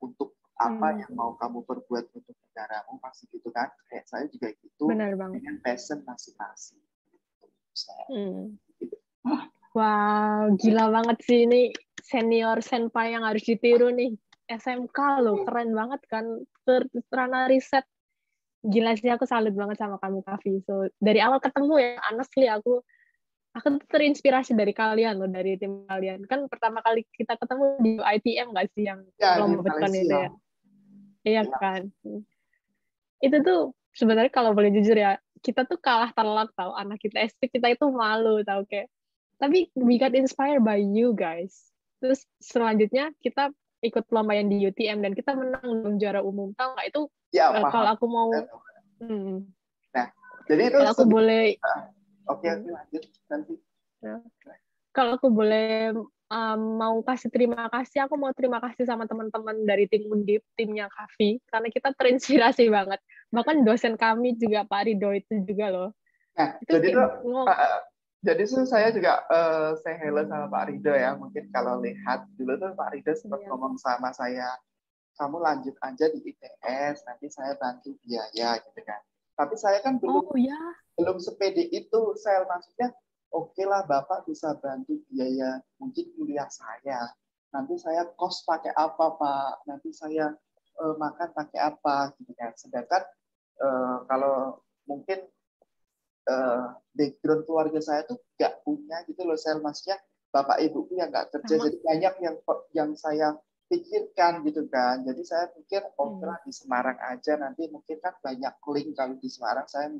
untuk apa yang mau kamu perbuat untuk negaramu pasti gitu kan. Kayak saya juga gitu dengan passion masing-masing. Gitu. Wow, gila banget sih ini senior senpai yang harus ditiru nih. SMK loh, keren banget kan. Ranah riset. Gila sih, aku salut banget sama kamu, Kavi. So, dari awal ketemu ya, honestly aku terinspirasi dari kalian loh, dari tim kalian. Kan pertama kali kita ketemu di ITM nggak sih yang lomba beton itu ya? Iya kan. Itu tuh sebenarnya kalau boleh jujur ya, kita tuh kalah telak tau. Anak kita SD kita itu malu tau kayak. Tapi we got inspired by you guys. Terus selanjutnya kita ikut lomba yang di UTM dan kita menang juara umum. Tahu nggak itu? Ya, kalau aku mau, nah, jadi itu kalau aku boleh, oke, lanjut nanti. Kalau aku boleh mau kasih terima kasih, aku mau terima kasih sama teman-teman dari tim Undip, timnya Kavi, karena kita terinspirasi banget. Bahkan dosen kami juga Pak Rido itu juga loh. Nah, itu jadi saya juga say hello sama Pak Rido ya. Mungkin kalau lihat dulu tuh Pak Rido sempat ngomong sama saya, kamu lanjut aja di ITS, nanti saya bantu biaya gitu kan. Tapi saya kan belum sepede itu, saya maksudnya oke lah Bapak bisa bantu biaya mungkin kuliah saya. Nanti saya kos pakai apa Pak? Nanti saya makan pakai apa gitu kan. Sedangkan kalau mungkin background keluarga saya tuh nggak punya gitu loh, saya maksudnya bapak ibuku yang nggak kerja, jadi banyak yang saya pikirkan gitu kan. Jadi saya pikir oke lah di Semarang aja, nanti mungkin kan banyak link kalau di Semarang saya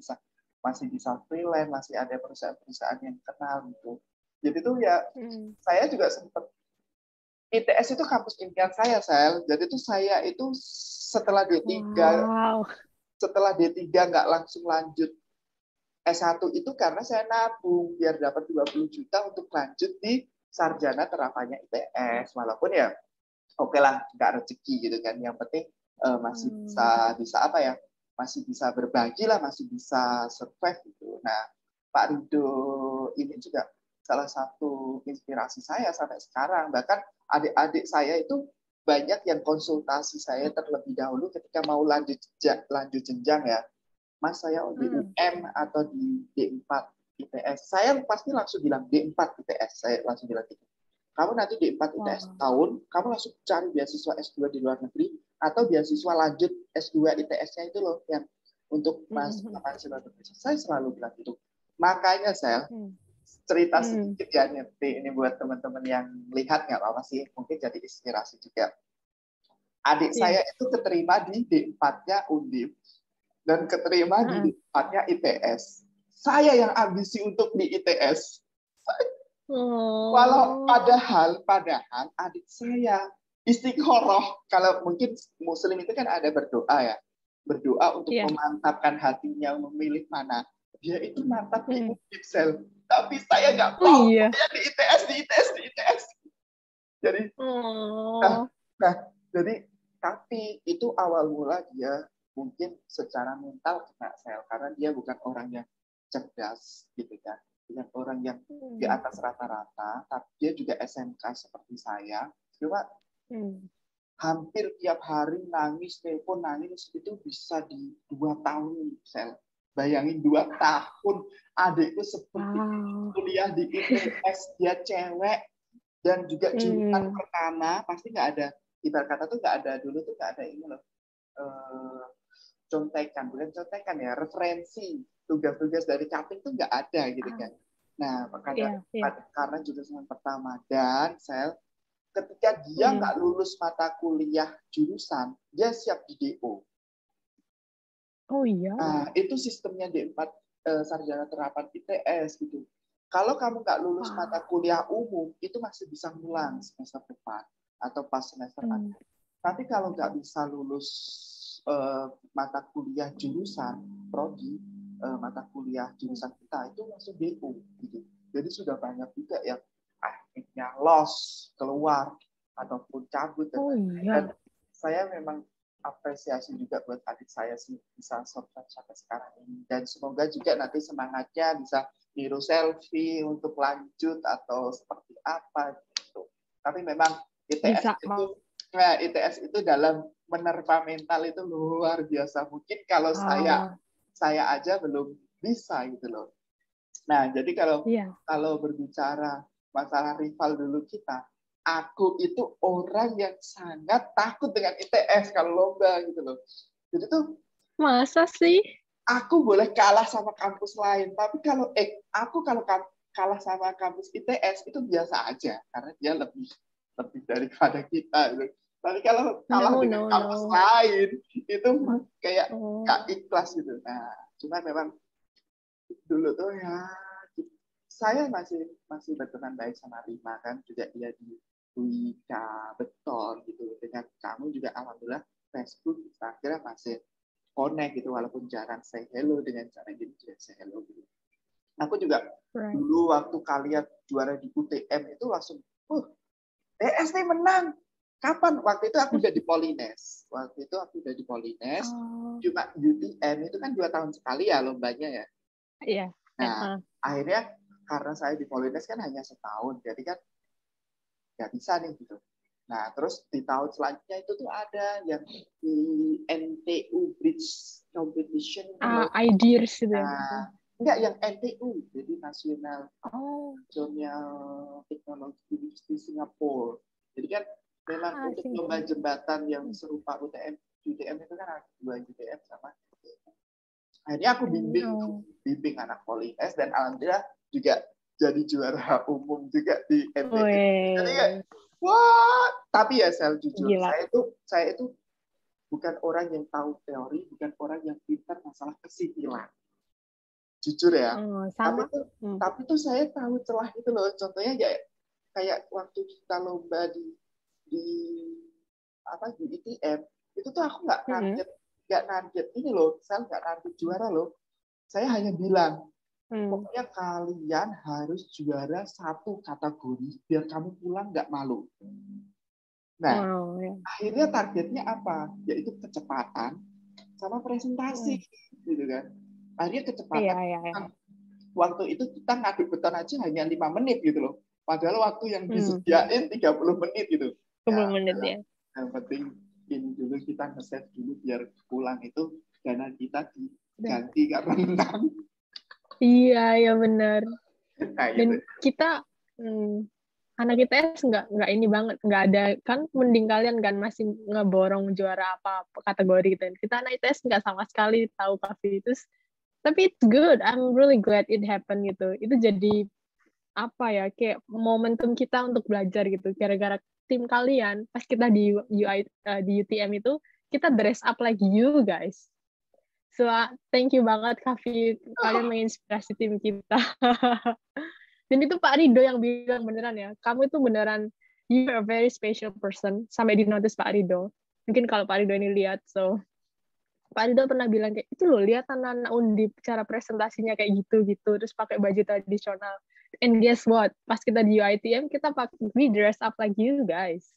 masih bisa freelance, masih ada perusahaan-perusahaan yang kenal gitu. Jadi tuh ya saya juga sempat ITS itu kampus impian saya, Sel. Jadi tuh saya itu setelah D3 nggak langsung lanjut S1 itu karena saya nabung biar dapat 20 juta untuk lanjut di sarjana terapannya ITS. Walaupun ya oke lah nggak rezeki gitu kan. Yang penting masih bisa apa ya? Masih bisa berbagi lah, masih bisa survive gitu. Nah, Pak Rido ini juga salah satu inspirasi saya sampai sekarang. Bahkan adik-adik saya itu banyak yang konsultasi saya terlebih dahulu ketika mau lanjut jenjang ya. Mas saya di UM atau di D4 ITS. Saya pasti langsung bilang D4 ITS. Saya langsung bilang gitu. Kamu nanti D4 ITS tahun, kamu langsung cari beasiswa S2 di luar negeri atau beasiswa lanjut S2 ITS-nya itu loh yang untuk mahasiswa Indonesia. Saya selalu bilang gitu. Makanya cerita sedikit ya ini buat teman-teman yang lihat, nggak apa-apa sih, mungkin jadi inspirasi juga. Adik saya itu keterima di D4-nya Undip dan keterima di D4-nya ITS. Saya yang ambisi untuk di ITS. Walau padahal adik saya istiqoroh. Kalau mungkin Muslim itu kan ada berdoa ya, berdoa untuk memantapkan hatinya memilih mana. Dia itu mantap di Undip sel, tapi saya nggak mau. Saya di ITS. Jadi, jadi tapi itu awal mula dia mungkin secara mental kena sel karena dia bukan orang yang cerdas gitu kan, bukan orang yang di atas rata-rata, tapi dia juga SMK seperti saya. Cuma hampir tiap hari nangis, telepon nangis itu bisa di 2 tahun sel. Bayangin 2 tahun adikku seperti kuliah di ITS, dia cewek dan juga jurusan pertama pasti nggak ada. Ibarat kata tuh nggak ada dulu tuh nggak ada ini loh, bukan contekan ya, referensi tugas-tugas dari cutting tuh nggak ada gitu kan. Nah karena jurusan pertama dan sel ketika dia nggak lulus mata kuliah jurusan, dia siap di DO. Oh iya. Nah itu sistemnya D4 sarjana terapan ITS gitu. Kalau kamu nggak lulus mata kuliah umum itu masih bisa ngulang semester depan atau pas semester akhir. Tapi kalau nggak bisa lulus mata kuliah jurusan prodi, mata kuliah jurusan kita itu langsung DO gitu. Jadi sudah banyak juga yang akhirnya loss, keluar ataupun cabut. Dan saya memang apresiasi juga buat adik saya sih bisa survive sampai sekarang ini. Dan semoga juga nanti semangatnya bisa niru selfie untuk lanjut atau seperti apa gitu. Tapi memang ITS itu dalam menerpa mental itu luar biasa. Mungkin kalau saya aja belum bisa gitu loh. Nah, jadi kalau berbicara masalah rival dulu kita, aku itu orang yang sangat takut dengan ITS kalau lomba gitu loh. Jadi tuh masa sih? Aku boleh kalah sama kampus lain, tapi kalau kalah sama kampus ITS itu biasa aja karena dia lebih daripada kita gitu. Tapi kalau kalah dengan kampus lain itu kayak nggak ikhlas gitu. Nah, cuma memang dulu tuh ya saya masih berteman baik sama Rima kan, juga dia di Wika Beton gitu. Dengan kamu juga alhamdulillah Facebook, Instagram masih connect gitu, walaupun jarang say hello, dengan cara gitu juga say hello gitu. Aku juga dulu waktu kalian juara di UTM itu langsung, DS nih menang. Kapan? Waktu itu aku udah di Polines. Cuma UTM itu kan 2 tahun sekali ya lombanya ya. Iya. Nah, akhirnya karena saya di Polines kan hanya setahun, jadi kan nggak bisa nih gitu. Nah, terus di tahun selanjutnya itu tuh ada yang di NTU Bridge Competition. IDEARS itu. Nah, enggak, yang NTU, jadi National Technology University Singapore. Jadi kan memang untuk lomba jembatan yang serupa UTM itu kan ada 2 UTM sama. Akhirnya aku bimbing anak Polines dan alhamdulillah juga jadi juara umum juga di NTU. Jadi ya, wah, tapi ya saya jujur, saya itu bukan orang yang tahu teori, bukan orang yang pintar masalah kesipilan. Jujur ya. Tapi tuh saya tahu celah itu loh. Contohnya ya kayak waktu kita lomba di ITM, itu tuh aku nggak target ini loh, saya nggak target juara loh. Saya hanya bilang, pokoknya kalian harus juara 1 kategori biar kamu pulang nggak malu. Nah, akhirnya targetnya apa? Yaitu kecepatan sama presentasi, gitu kan. Akhirnya kecepatan. Waktu itu kita ngaduk beton aja hanya 5 menit gitu loh. Padahal waktu yang disediain 30 menit gitu. 30 menit ya. Yang penting ini dulu kita nge-save dulu biar pulang itu dana kita diganti karena menang. Iya benar. Nah, dan gitu. Kita anak ITS nggak ini banget, nggak ada kan, mending kalian kan masih ngeborong juara apa kategori gitu. Kita anak ITS nggak sama sekali tahu kafe itu, tapi it's good, I'm really glad it happened gitu. Itu jadi apa ya, kayak momentum kita untuk belajar gitu. Gara-gara tim kalian, pas kita di di UTM itu, kita dress up like you guys. So, thank you banget, Kavi. Kalian menginspirasi tim kita. Dan itu Pak Rido yang bilang beneran ya, kamu itu beneran, you're a very special person. Sampai di notice Pak Rido. Mungkin kalau Pak Rido ini lihat, so Pak Rido pernah bilang kayak, itu loh, lihat anak-anak Undip, cara presentasinya kayak gitu-gitu, terus pakai baju tradisional. And guess what? Pas kita di UITM, kita we dress up like you guys.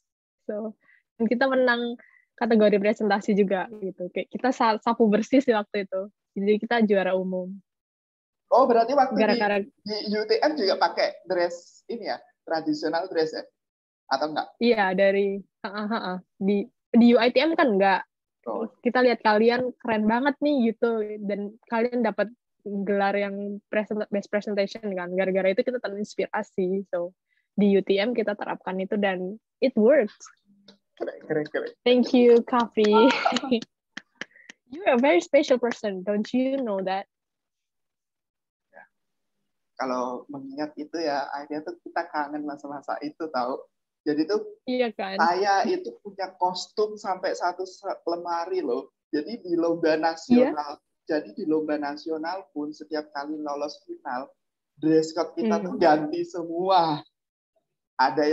So, dan kita menang kategori presentasi juga gitu. Kayak kita sapu bersih sih waktu itu. Jadi kita juara umum. Oh, berarti waktu Gara-gara di UTM juga pakai dress ini ya, tradisional dress ya? Atau enggak? iya, dari di UITM kan enggak. Oh. Kita lihat kalian keren banget nih gitu, dan kalian dapat gelar yang best presentation kan. Gara-gara itu kita terinspirasi. So di UTM kita terapkan itu dan it works. Keren. Thank you, Kavi. You're a very special person, don't you know that? Ya. Kalau mengingat itu ya, akhirnya tuh kita kangen masa-masa itu tahu. Jadi tuh iya kan? saya itu punya kostum sampai satu lemari loh. Jadi di lomba nasional, jadi di lomba nasional pun setiap kali lolos final, dress code kita tuh ganti semua. Ada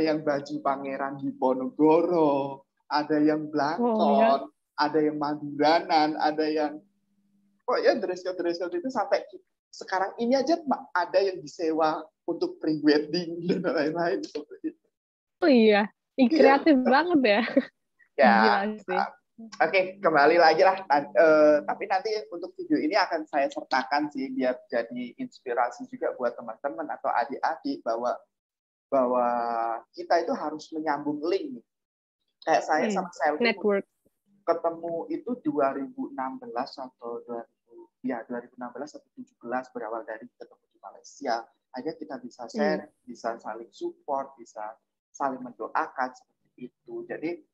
yang baju Pangeran Diponegoro, ada yang Blangkon, ada yang Maduranan, ada yang dress code itu sampai sekarang ini aja ada yang disewa untuk pre-wedding dan lain-lain seperti itu. Oh iya, kreatif banget ya. Ya. Oke, kembali lagi lah. Tapi nanti untuk video ini akan saya sertakan sih biar jadi inspirasi juga buat teman-teman atau adik-adik bahwa kita itu harus menyambung link. Kayak saya sama Selvi network ketemu itu 2016 atau 2016 atau 2017 berawal dari ketemu di Malaysia. Akhirnya kita bisa share, bisa saling support, bisa saling mendoakan seperti itu. Jadi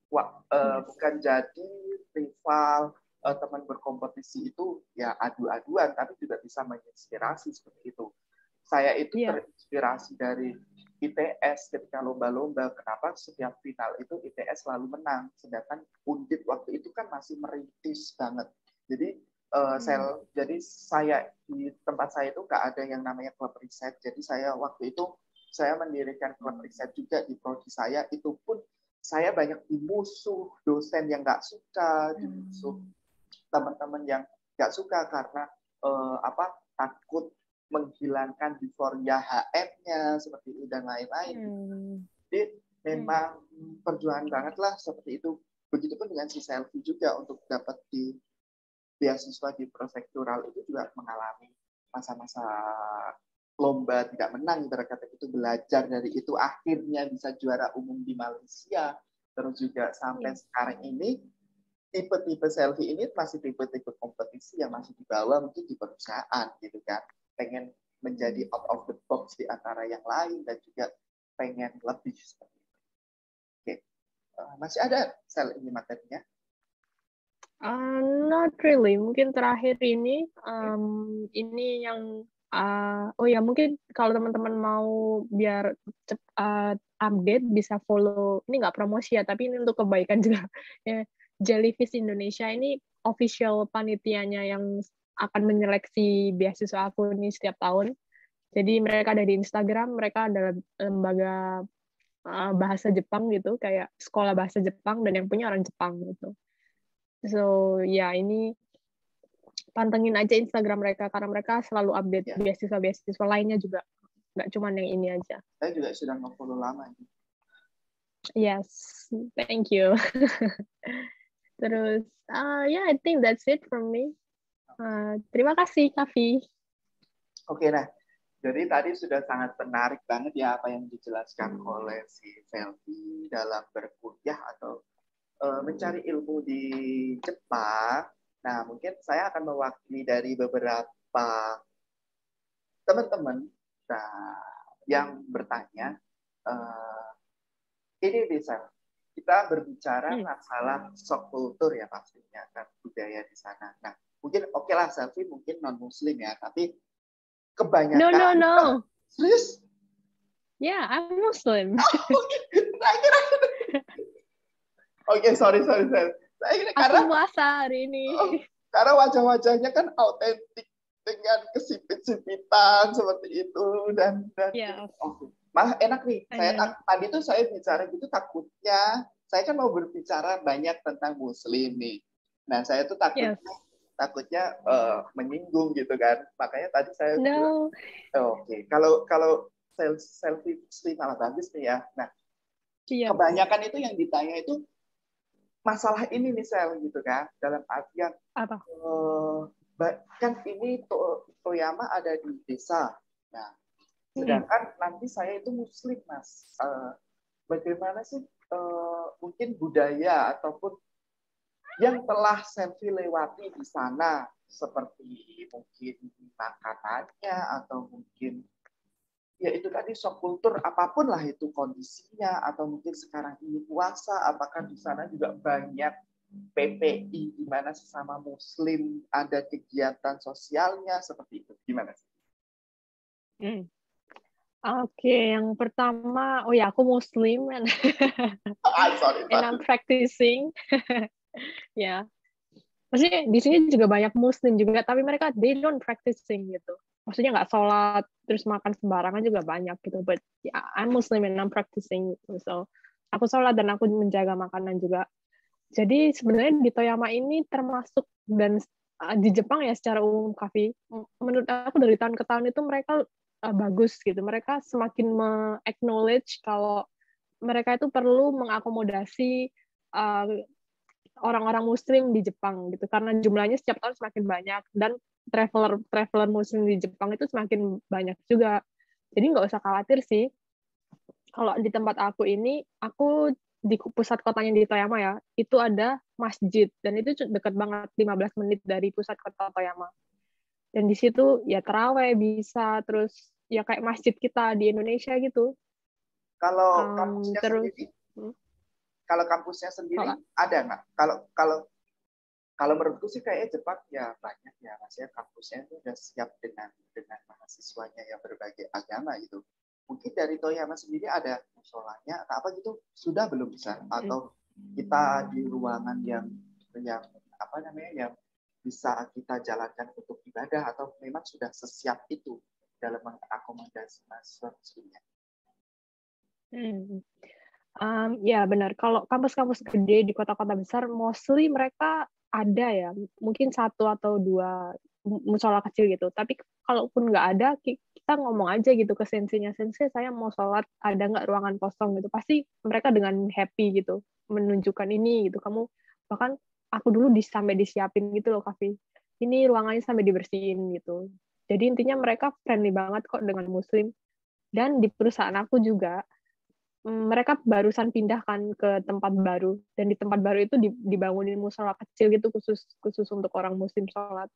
bukan jadi rival, teman berkompetisi itu ya adu-aduan, tapi juga bisa menginspirasi seperti itu. Saya itu terinspirasi dari ITS ketika lomba-lomba. Kenapa setiap final itu ITS selalu menang, sedangkan Undip waktu itu kan masih merintis banget. Jadi jadi saya di tempat saya itu nggak ada yang namanya klub riset. Jadi saya waktu itu saya mendirikan klub riset juga di prodi saya. Itu pun saya banyak dimusuh dosen yang nggak suka, dimusuh teman-teman yang nggak suka karena takut menghilangkan euforia HM-nya seperti itu dan lain-lain. Jadi memang perjuangan banget lah seperti itu. Begitupun dengan si Selvi juga untuk dapat di beasiswa di prosektoral itu juga mengalami masa-masa lomba tidak menang, berkata itu belajar dari itu akhirnya bisa juara umum di Malaysia. Terus juga sampai sekarang ini tipe-tipe Selvi ini masih tipe-tipe kompetisi yang masih dibawa mungkin di perusahaan gitu kan. Pengen menjadi out of the box di antara yang lain dan juga pengen lebih seperti itu. Oke. Masih ada Sel ini materinya? Not really. Mungkin terakhir ini yang mungkin kalau teman-teman mau biar update bisa follow, ini nggak promosi ya, tapi ini untuk kebaikan juga. Jellyfish Indonesia ini official panitianya yang akan menyeleksi beasiswa aku ini setiap tahun. Jadi mereka ada di Instagram, mereka adalah lembaga bahasa Jepang gitu, kayak sekolah bahasa Jepang dan yang punya orang Jepang gitu. So ini pantengin aja Instagram mereka karena mereka selalu update beasiswa-beasiswa lainnya juga, nggak cuma yang ini aja. Saya juga sudah nge-follow lama. Yes, thank you. Terus, I think that's it from me. Terima kasih, Kavi. Oke, nah, jadi tadi sudah sangat menarik banget ya apa yang dijelaskan oleh si Selvi dalam berkuliah atau mencari ilmu di Jepang. Nah, mungkin saya akan mewakili dari beberapa teman-teman yang bertanya, ini bisa kita berbicara masalah shock kultur ya pastinya kan budaya di sana. Nah, mungkin oke lah Selvi mungkin non muslim ya, tapi kebanyakan Serius? Yeah, I'm Muslim. Saya kira Oke, sorry. Saya kira Aku karena puasa hari ini. karena wajah-wajahnya kan autentik dengan kesipit-sipitan seperti itu dan Yes. malah enak nih. Aynen. Tadi tuh saya bicara gitu takutnya saya kan mau berbicara banyak tentang Muslim nih. Nah, saya tuh Yes. takutnya menyinggung gitu kan. Makanya tadi saya No. Oke. Kalau selfie Muslim malah bagus nih ya. Nah, Iya. kebanyakan itu yang ditanya itu masalah ini misal gitu kan, dalam artian Apa? kan ini Toyama ada di desa. Nah, Mm. sedangkan nanti saya itu Muslim, Mas. Bagaimana sih mungkin budaya ataupun yang telah selfie lewati di sana, seperti mungkin makanannya atau mungkin ya itu tadi shock kultur apapun lah itu kondisinya, atau mungkin sekarang ini puasa, apakah di sana juga banyak PPI di mana sesama Muslim ada kegiatan sosialnya seperti itu, gimana sih? Mm. Oke, yang pertama, oh ya aku Muslim and Sorry. I'm practicing. Ya, maksudnya di sini juga banyak Muslim juga, tapi mereka they don't practicing gitu. Maksudnya nggak sholat terus makan sembarangan juga banyak gitu. But yeah, I'm Muslim and I'm practicing. So aku sholat dan aku menjaga makanan juga. Jadi sebenarnya di Toyama ini termasuk dan di Jepang ya secara umum Kavi, menurut aku dari tahun ke tahun itu mereka bagus gitu. Mereka semakin me-acknowledge kalau mereka itu perlu mengakomodasi orang-orang Muslim di Jepang gitu, karena jumlahnya setiap tahun semakin banyak dan traveler Muslim di Jepang itu semakin banyak juga. Jadi nggak usah khawatir sih. Kalau di tempat aku ini, aku di pusat kotanya di Toyama ya, itu ada masjid dan itu dekat banget 15 menit dari pusat kota Toyama. Dan di situ ya taraweh bisa, terus ya kayak masjid kita di Indonesia gitu. Kalau kampusnya Terus sendiri, kalau kampusnya sendiri ada nggak? Kalau menurutku sih kayaknya Jepang ya banyak ya, maksudnya kampusnya itu udah siap dengan mahasiswanya yang berbagai agama gitu. Mungkin dari Toyama sendiri ada musolanya atau apa gitu, sudah belum bisa, atau kita di ruangan yang apa namanya yang bisa kita jalankan untuk ibadah, atau memang sudah sesiap itu dalam mengakomodasi mahasiswa muslimnya? Ya benar. Kalau kampus-kampus gede di kota-kota besar, mostly mereka ada ya, mungkin 1 atau 2 musola kecil gitu. Tapi kalaupun nggak ada, kita ngomong aja gitu ke senseinya, sensei saya mau sholat, ada nggak ruangan kosong gitu. Pasti mereka dengan happy gitu, menunjukkan ini gitu. Kamu bahkan aku dulu sampai disiapin gitu loh, Kavi. Ini ruangannya sampai dibersihin gitu. Jadi intinya mereka friendly banget kok dengan Muslim. Dan di perusahaan aku juga, mereka barusan pindahkan ke tempat baru, dan di tempat baru itu dibangunin musola kecil gitu khusus untuk orang Muslim sholat.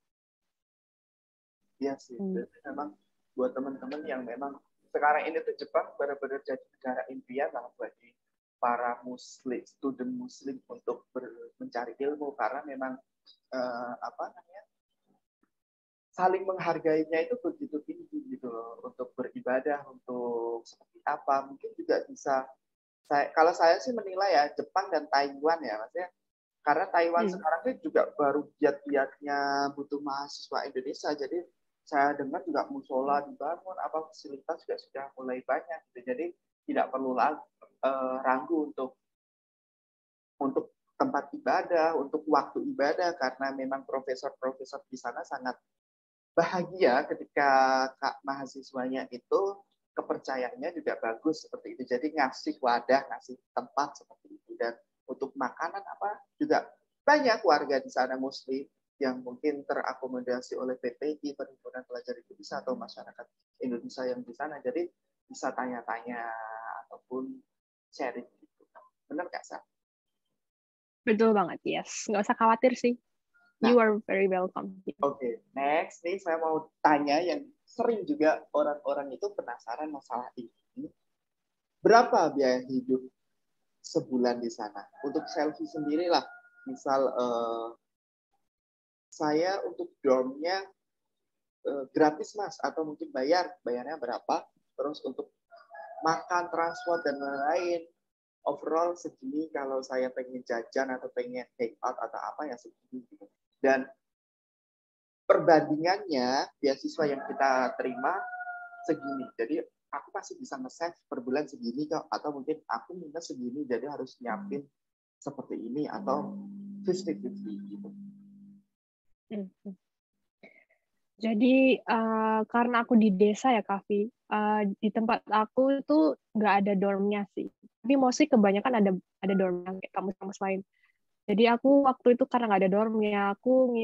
Iya sih, jadi memang buat teman-teman yang memang sekarang ini tuh Jepang benar-benar jadi negara impian lah bagi para student Muslim untuk mencari ilmu, karena memang apa namanya saling menghargainya itu begitu tinggi gitu loh, untuk beribadah, untuk seperti apa, mungkin juga bisa. Kalau saya sih menilai ya Jepang dan Taiwan ya, maksudnya karena Taiwan sekarang kan juga baru giat-giatnya butuh mahasiswa Indonesia, jadi saya dengar juga musola dibangun, apa fasilitas juga sudah mulai banyak, gitu. Jadi tidak perlu ragu untuk tempat ibadah, untuk waktu ibadah, karena memang profesor-profesor di sana sangat bahagia ketika mahasiswanya itu kepercayaannya juga bagus seperti itu. Jadi ngasih wadah, ngasih tempat seperti itu. Dan untuk makanan apa juga banyak warga di sana Muslim yang mungkin terakomodasi oleh PPI, Perhimpunan Pelajar Indonesia, atau masyarakat Indonesia yang di sana. Jadi bisa tanya-tanya ataupun sharing gitu. Benar nggak, Sa? Betul banget, yes. Nggak usah khawatir sih. You are very welcome. Oke, next nih saya mau tanya yang sering juga orang-orang itu penasaran masalah ini. Berapa biaya hidup sebulan di sana? Untuk selfie sendiri lah, misal saya untuk dormnya gratis Mas, atau mungkin bayarnya berapa? terus untuk makan, transport dan lain-lain. Overall segini, kalau saya pengen jajan atau pengen take out atau apa ya segini. Dan perbandingannya beasiswa yang kita terima segini. Jadi aku pasti bisa nge-save per bulan segini kok, atau mungkin aku minus segini jadi harus nyiapin seperti ini atau 50-50 gitu. Jadi karena aku di desa ya Kavi, di tempat aku itu nggak ada dormnya sih. Tapi mostly kebanyakan ada dormnya kayak kampus-kampus lain. Jadi aku waktu itu karena nggak ada dormnya, aku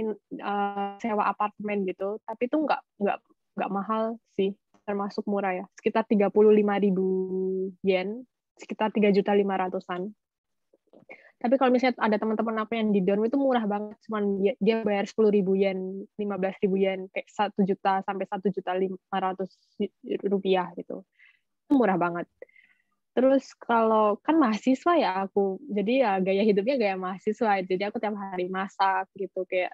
sewa apartemen gitu. Tapi itu nggak mahal sih, termasuk murah ya. Sekitar 35.000 yen, sekitar 3.500.000-an. Tapi kalau misalnya ada teman-teman aku yang di dorm itu murah banget, cuman dia bayar 10.000 yen, 15.000 yen, kayak 1 juta sampai 1.500.000 rupiah gitu. Itu murah banget. Terus kalau kan mahasiswa ya aku, jadi ya gaya hidupnya gaya mahasiswa. Jadi aku tiap hari masak gitu, kayak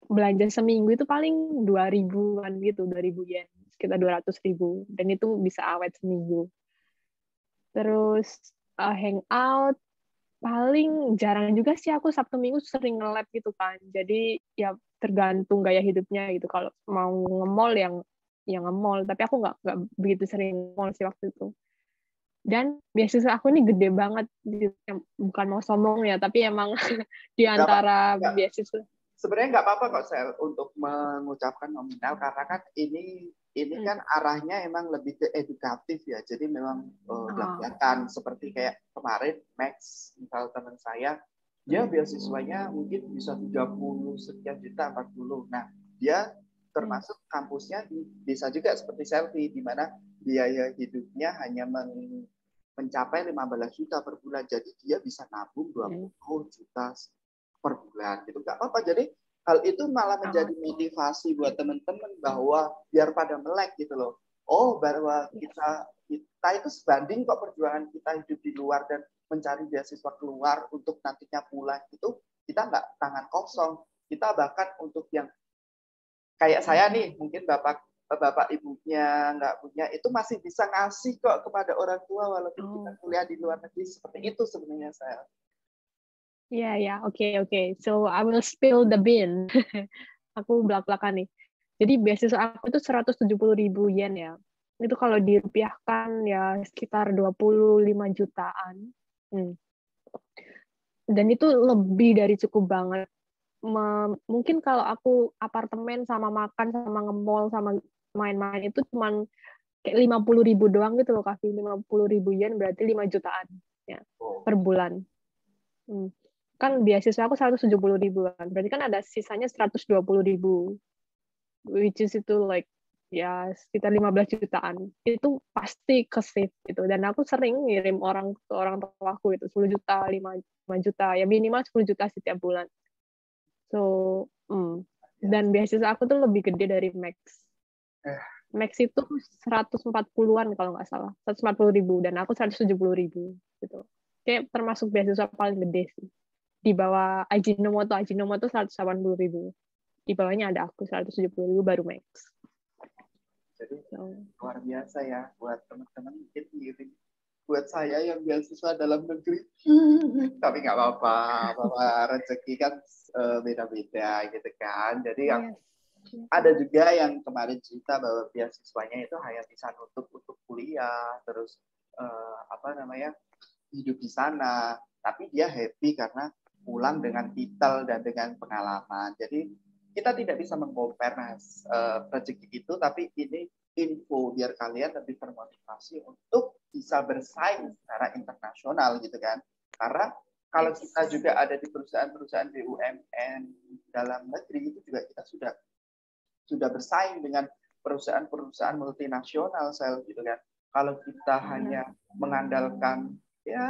belanja seminggu itu paling 2.000-an gitu, 2.000 yen, sekitar 200.000, dan itu bisa awet seminggu. Terus hangout paling jarang juga sih, aku Sabtu Minggu sering nge-lab gitu kan. Jadi ya tergantung gaya hidupnya gitu. Kalau mau nge-mall yang nge-mall, tapi aku nggak begitu sering nge-mall sih waktu itu. Dan beasiswa aku ini gede banget, bukan mau sombong ya, tapi emang di antara beasiswa. Sebenarnya nggak apa-apa kok Sel untuk mengucapkan nominal, karena kan ini kan arahnya emang lebih ke edukatif ya. Jadi memang belak-belakan seperti kayak kemarin Max, misal teman saya, dia beasiswanya mungkin bisa 30 sekian juta, 40. Nah, dia termasuk kampusnya di desa juga seperti Selfie, di mana biaya hidupnya hanya mencapai 15 juta per bulan. Jadi dia bisa nabung 20 juta per bulan gitu. Nggak apa-apa. Jadi hal itu malah menjadi motivasi buat teman-teman bahwa biar pada melek gitu loh. Oh, bahwa kita itu sebanding kok perjuangan kita hidup di luar dan mencari beasiswa keluar untuk nantinya pulang itu, kita nggak tangan kosong. Kita bahkan untuk yang kayak saya nih, mungkin bapak ibunya nggak punya, itu masih bisa ngasih kok kepada orang tua walaupun kita kuliah di luar negeri. Seperti itu sebenarnya saya. Ya, oke. So I will spill the bean. Aku belak-belakan nih. Jadi beasiswa aku itu 170.000 yen ya. Itu kalau dirupiahkan ya sekitar 25 jutaan. Dan itu lebih dari cukup banget. Mungkin kalau aku apartemen sama makan sama nge-mall sama main-main itu cuman kayak 50.000 doang gitu loh, Kavi. 50.000 yen berarti 5 jutaan ya per bulan. Kan beasiswa aku 170.000 kan, berarti kan ada sisanya 120.000, which is itu like ya sekitar 15 jutaan. Itu pasti ke save gitu. Dan aku sering ngirim orang ke orang tua aku itu 10 juta, 5 juta, ya minimal 10 juta setiap bulan. So, dan beasiswa aku tuh lebih gede dari Max. Max itu 140-an kalau nggak salah, 140.000, dan aku 170.000 gitu. Kayak termasuk beasiswa paling gede sih. Di bawah Ajinomoto 180.000. Di bawahnya ada aku 170.000 baru Max. Jadi luar biasa ya buat teman-teman mungkin gitu. Buat saya yang beasiswa dalam negeri, tapi nggak apa-apa, bahwa rezeki kan beda-beda gitu kan. Jadi ada juga yang kemarin cerita bahwa beasiswanya itu hanya bisa nutup untuk kuliah, terus hidup di sana, tapi dia happy karena pulang dengan titel dan dengan pengalaman. Jadi kita tidak bisa mengcompare rezeki itu, tapi ini info biar kalian lebih termotivasi untuk bisa bersaing secara internasional gitu kan. Karena kalau kita juga ada di perusahaan-perusahaan BUMN dalam negeri itu juga kita sudah bersaing dengan perusahaan-perusahaan multinasional gitu kan. Kalau kita hanya mengandalkan ya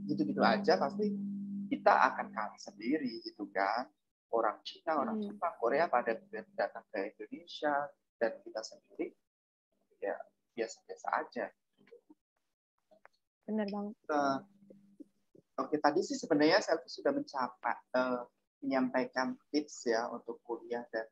gitu-gitu aja, pasti kita akan kalah sendiri gitu kan. Orang Cina, orang Jepang, Korea pada datang ke Indonesia, dan kita sendiri ya biasa-biasa aja. Benar banget. Oke, tadi sih sebenarnya saya sudah menyampaikan tips ya untuk kuliah dan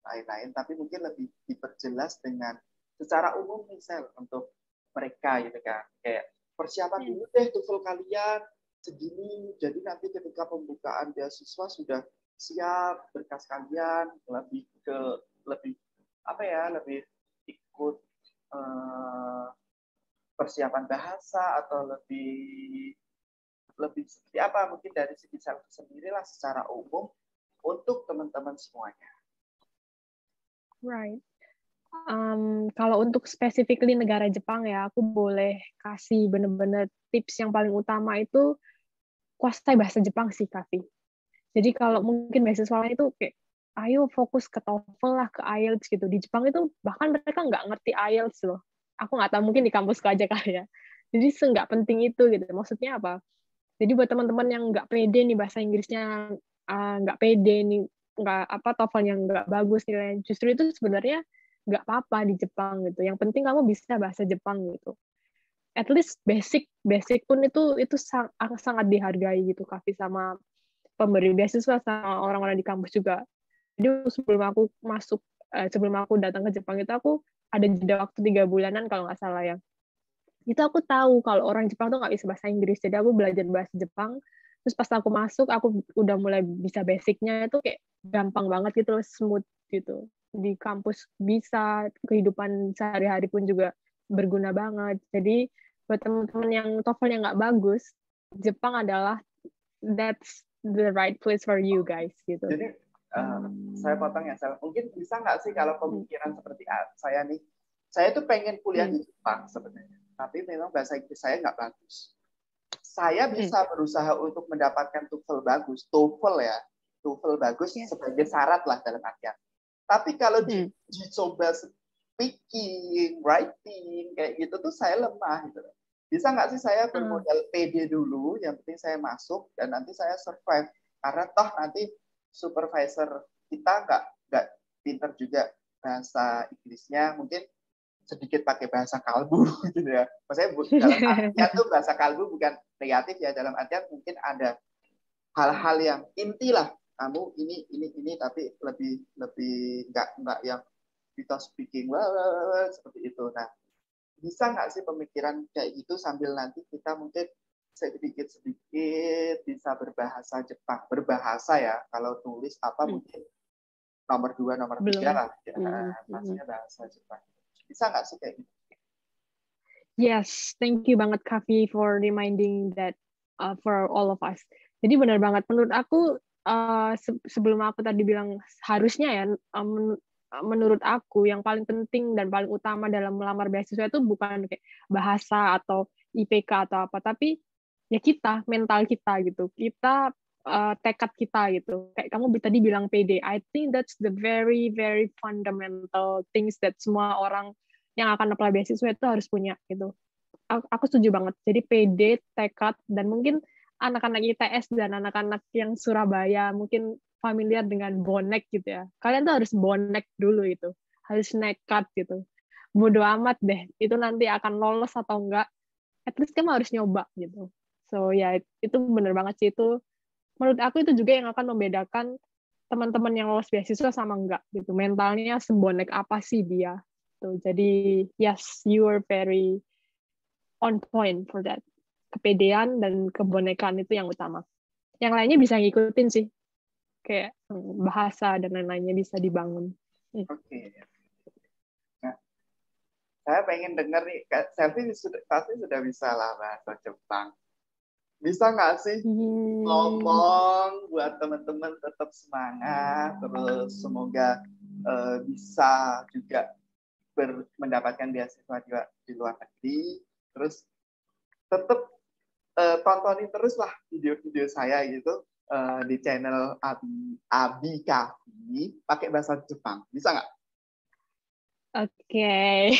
lain-lain, tapi mungkin lebih diperjelas dengan secara umum misal untuk mereka gitu kan, kayak persiapan dulu deh TOEFL kalian segini, jadi nanti ketika pembukaan beasiswa sudah siap berkas kalian, lebih apa ya, lebih ikut persiapan bahasa atau lebih seperti apa, mungkin dari segi selfie sendirilah secara umum untuk teman-teman semuanya. Right. Kalau untuk specifically negara Jepang ya, aku boleh kasih bener-bener tips yang paling utama itu kuasai bahasa Jepang sih, Kavi. Jadi kalau mungkin beasiswa lain itu kayak, ayo fokus ke TOEFL lah, ke IELTS gitu. Di Jepang itu bahkan mereka nggak ngerti IELTS loh. Aku nggak tahu, mungkin di kampusku aja kali ya. Jadi nggak penting itu gitu. Maksudnya apa? Jadi buat teman-teman yang nggak pede nih bahasa Inggrisnya, nggak pede nih, nggak apa TOEFL-nya nggak bagus nilainya, justru itu sebenarnya nggak apa-apa di Jepang gitu. Yang penting kamu bisa bahasa Jepang gitu. At least basic pun itu sangat dihargai gitu, Kavi, sama pemberi beasiswa sama orang-orang di kampus juga. Jadi sebelum aku datang ke Jepang itu aku ada jeda waktu 3 bulanan kalau nggak salah ya. Itu aku tahu kalau orang Jepang tuh nggak bisa bahasa Inggris, jadi aku belajar bahasa Jepang. Terus pas aku masuk, aku udah mulai bisa basicnya itu kayak gampang banget gitu, smooth gitu. Di kampus bisa, kehidupan sehari-hari pun juga berguna banget. Jadi buat teman-teman yang TOEFL-nya nggak bagus, Jepang adalah that's the right place for you guys gitu. Jadi saya potong ya, mungkin bisa nggak sih kalau pemikiran seperti saya nih, saya tuh pengen kuliah di Jepang sebenarnya, tapi memang bahasa Inggris saya nggak bagus. Saya bisa berusaha untuk mendapatkan TOEFL bagus, TOEFL bagus sebagai syarat lah dalam artian. Tapi kalau dicoba speaking, writing kayak gitu tuh saya lemah gitu. Bisa nggak sih saya bermodal PD dulu, yang penting saya masuk dan nanti saya survive, karena toh nanti supervisor kita nggak pinter juga bahasa Inggrisnya, mungkin sedikit pakai bahasa kalbu gitu ya. Maksudnya dalam artian tuh bahasa kalbu bukan negatif ya, dalam artian mungkin ada hal-hal yang inti lah, kamu ini tapi lebih nggak yang kita speaking seperti itu. Nah, bisa nggak sih pemikiran kayak gitu sambil nanti kita mungkin sedikit bisa berbahasa Jepang, berbahasa ya, kalau tulis apa mungkin nomor 2, nomor 3 lah ya, maksudnya bahasa Jepang. Bisa nggak sih kayak gitu? Yes, thank you banget Kavi for reminding that for all of us. Jadi benar banget, menurut aku sebelum aku tadi bilang harusnya ya, menurut aku yang paling penting dan paling utama dalam melamar beasiswa itu bukan kayak bahasa atau IPK atau apa, tapi ya mental kita gitu, tekad kita gitu. Kayak kamu tadi bilang PD, I think that's the very very fundamental things that semua orang yang akan apply beasiswa itu harus punya gitu. Aku setuju banget. Jadi PD, tekad, dan mungkin anak-anak ITS dan anak-anak yang Surabaya mungkin familiar dengan bonek gitu ya. Kalian tuh harus bonek dulu itu. Harus nekat gitu. Bodoh amat deh. Itu nanti akan lolos atau enggak. At least kamu harus nyoba gitu. So ya itu bener banget sih. Itu menurut aku itu juga yang akan membedakan teman-teman yang lolos beasiswa sama enggak gitu. Mentalnya sebonek apa sih dia. Tuh, jadi yes, you are very on point for that. Kepedean dan kebonekaan itu yang utama. Yang lainnya bisa ngikutin sih. Kayak bahasa dan lain-lainnya bisa dibangun. Oke. Nah, saya pengen dengar nih, Selvi pasti sudah bisa lah bahasa Jepang. Bisa nggak sih ngomong buat teman-teman tetap semangat, terus semoga bisa juga mendapatkan beasiswa di luar negeri, terus tetap tontonin terus lah video-video saya gitu di channel Abi Kavi pakai bahasa Jepang. Bisa nggak? Oke.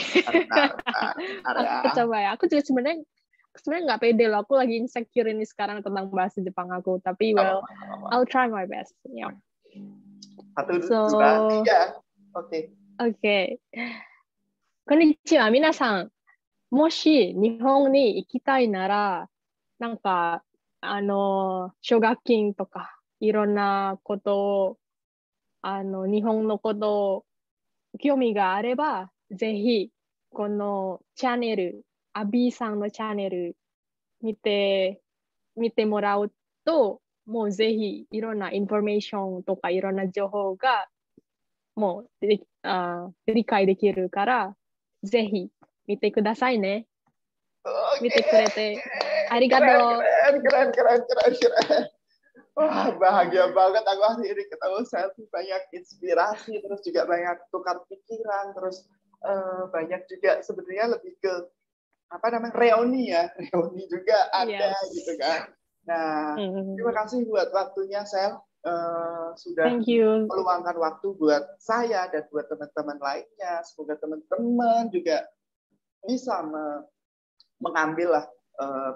Aku coba ya. Aku juga sebenarnya nggak pede loh. Aku lagi insecure ini sekarang tentang bahasa Jepang aku. Tapi I'll try my best. Yeah. 1, 2, 3. Oke. Konnichiwa, 皆さん。もし日本に行きたいなら、なんか、奨学金とか、いろんなことを、日本のことを興味があれば、ぜひこのチャンネル、アビーさんのチャンネル見てもらうと、もうぜひいろんなインフォメーションとかいろんな情報がもう理解できるから、ぜひ見てくださいね。見てくれてありがとう。Keren. Wah, bahagia banget aku hari ini ketemu Selfie, banyak inspirasi, terus juga banyak tukar pikiran, terus banyak juga sebenarnya lebih ke apa namanya reuni juga ada gitu kan. Nah, terima kasih buat waktunya Sel, sudah meluangkan waktu buat saya dan buat teman-teman lainnya. Semoga teman-teman juga bisa mengambil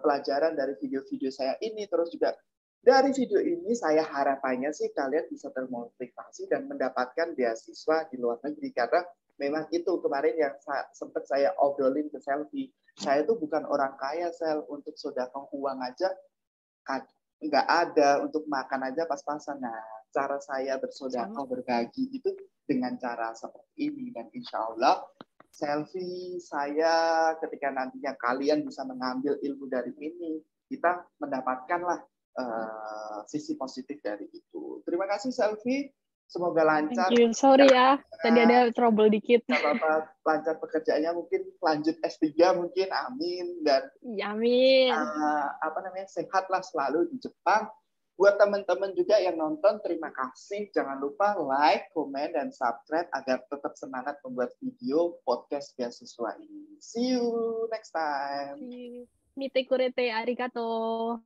pelajaran dari video-video saya ini, terus juga dari video ini saya harapannya sih kalian bisa termotivasi dan mendapatkan beasiswa di luar negeri, karena memang itu kemarin yang sempat saya obrolin ke Selfie. Saya tuh bukan orang kaya, Sel, untuk sedekah uang aja nggak ada, untuk makan aja pas-pasan. Nah, cara saya bersedekah berbagi itu dengan cara seperti ini, dan insya Allah Selfie saya ketika nantinya kalian bisa mengambil ilmu dari ini, kita mendapatkanlah sisi positif dari itu. Terima kasih Selfie, semoga lancar. Thank you. Sorry ya, tadi ada trouble dikit. Gak apa-apa, lancar pekerjaannya, mungkin lanjut S3 mungkin, amin, dan amin. Sehatlah selalu di Jepang. Buat teman-teman juga yang nonton, terima kasih. Jangan lupa like, komen, dan subscribe agar tetap semangat membuat video podcast beasiswa ini. See you next time. Mite kurete, arigato.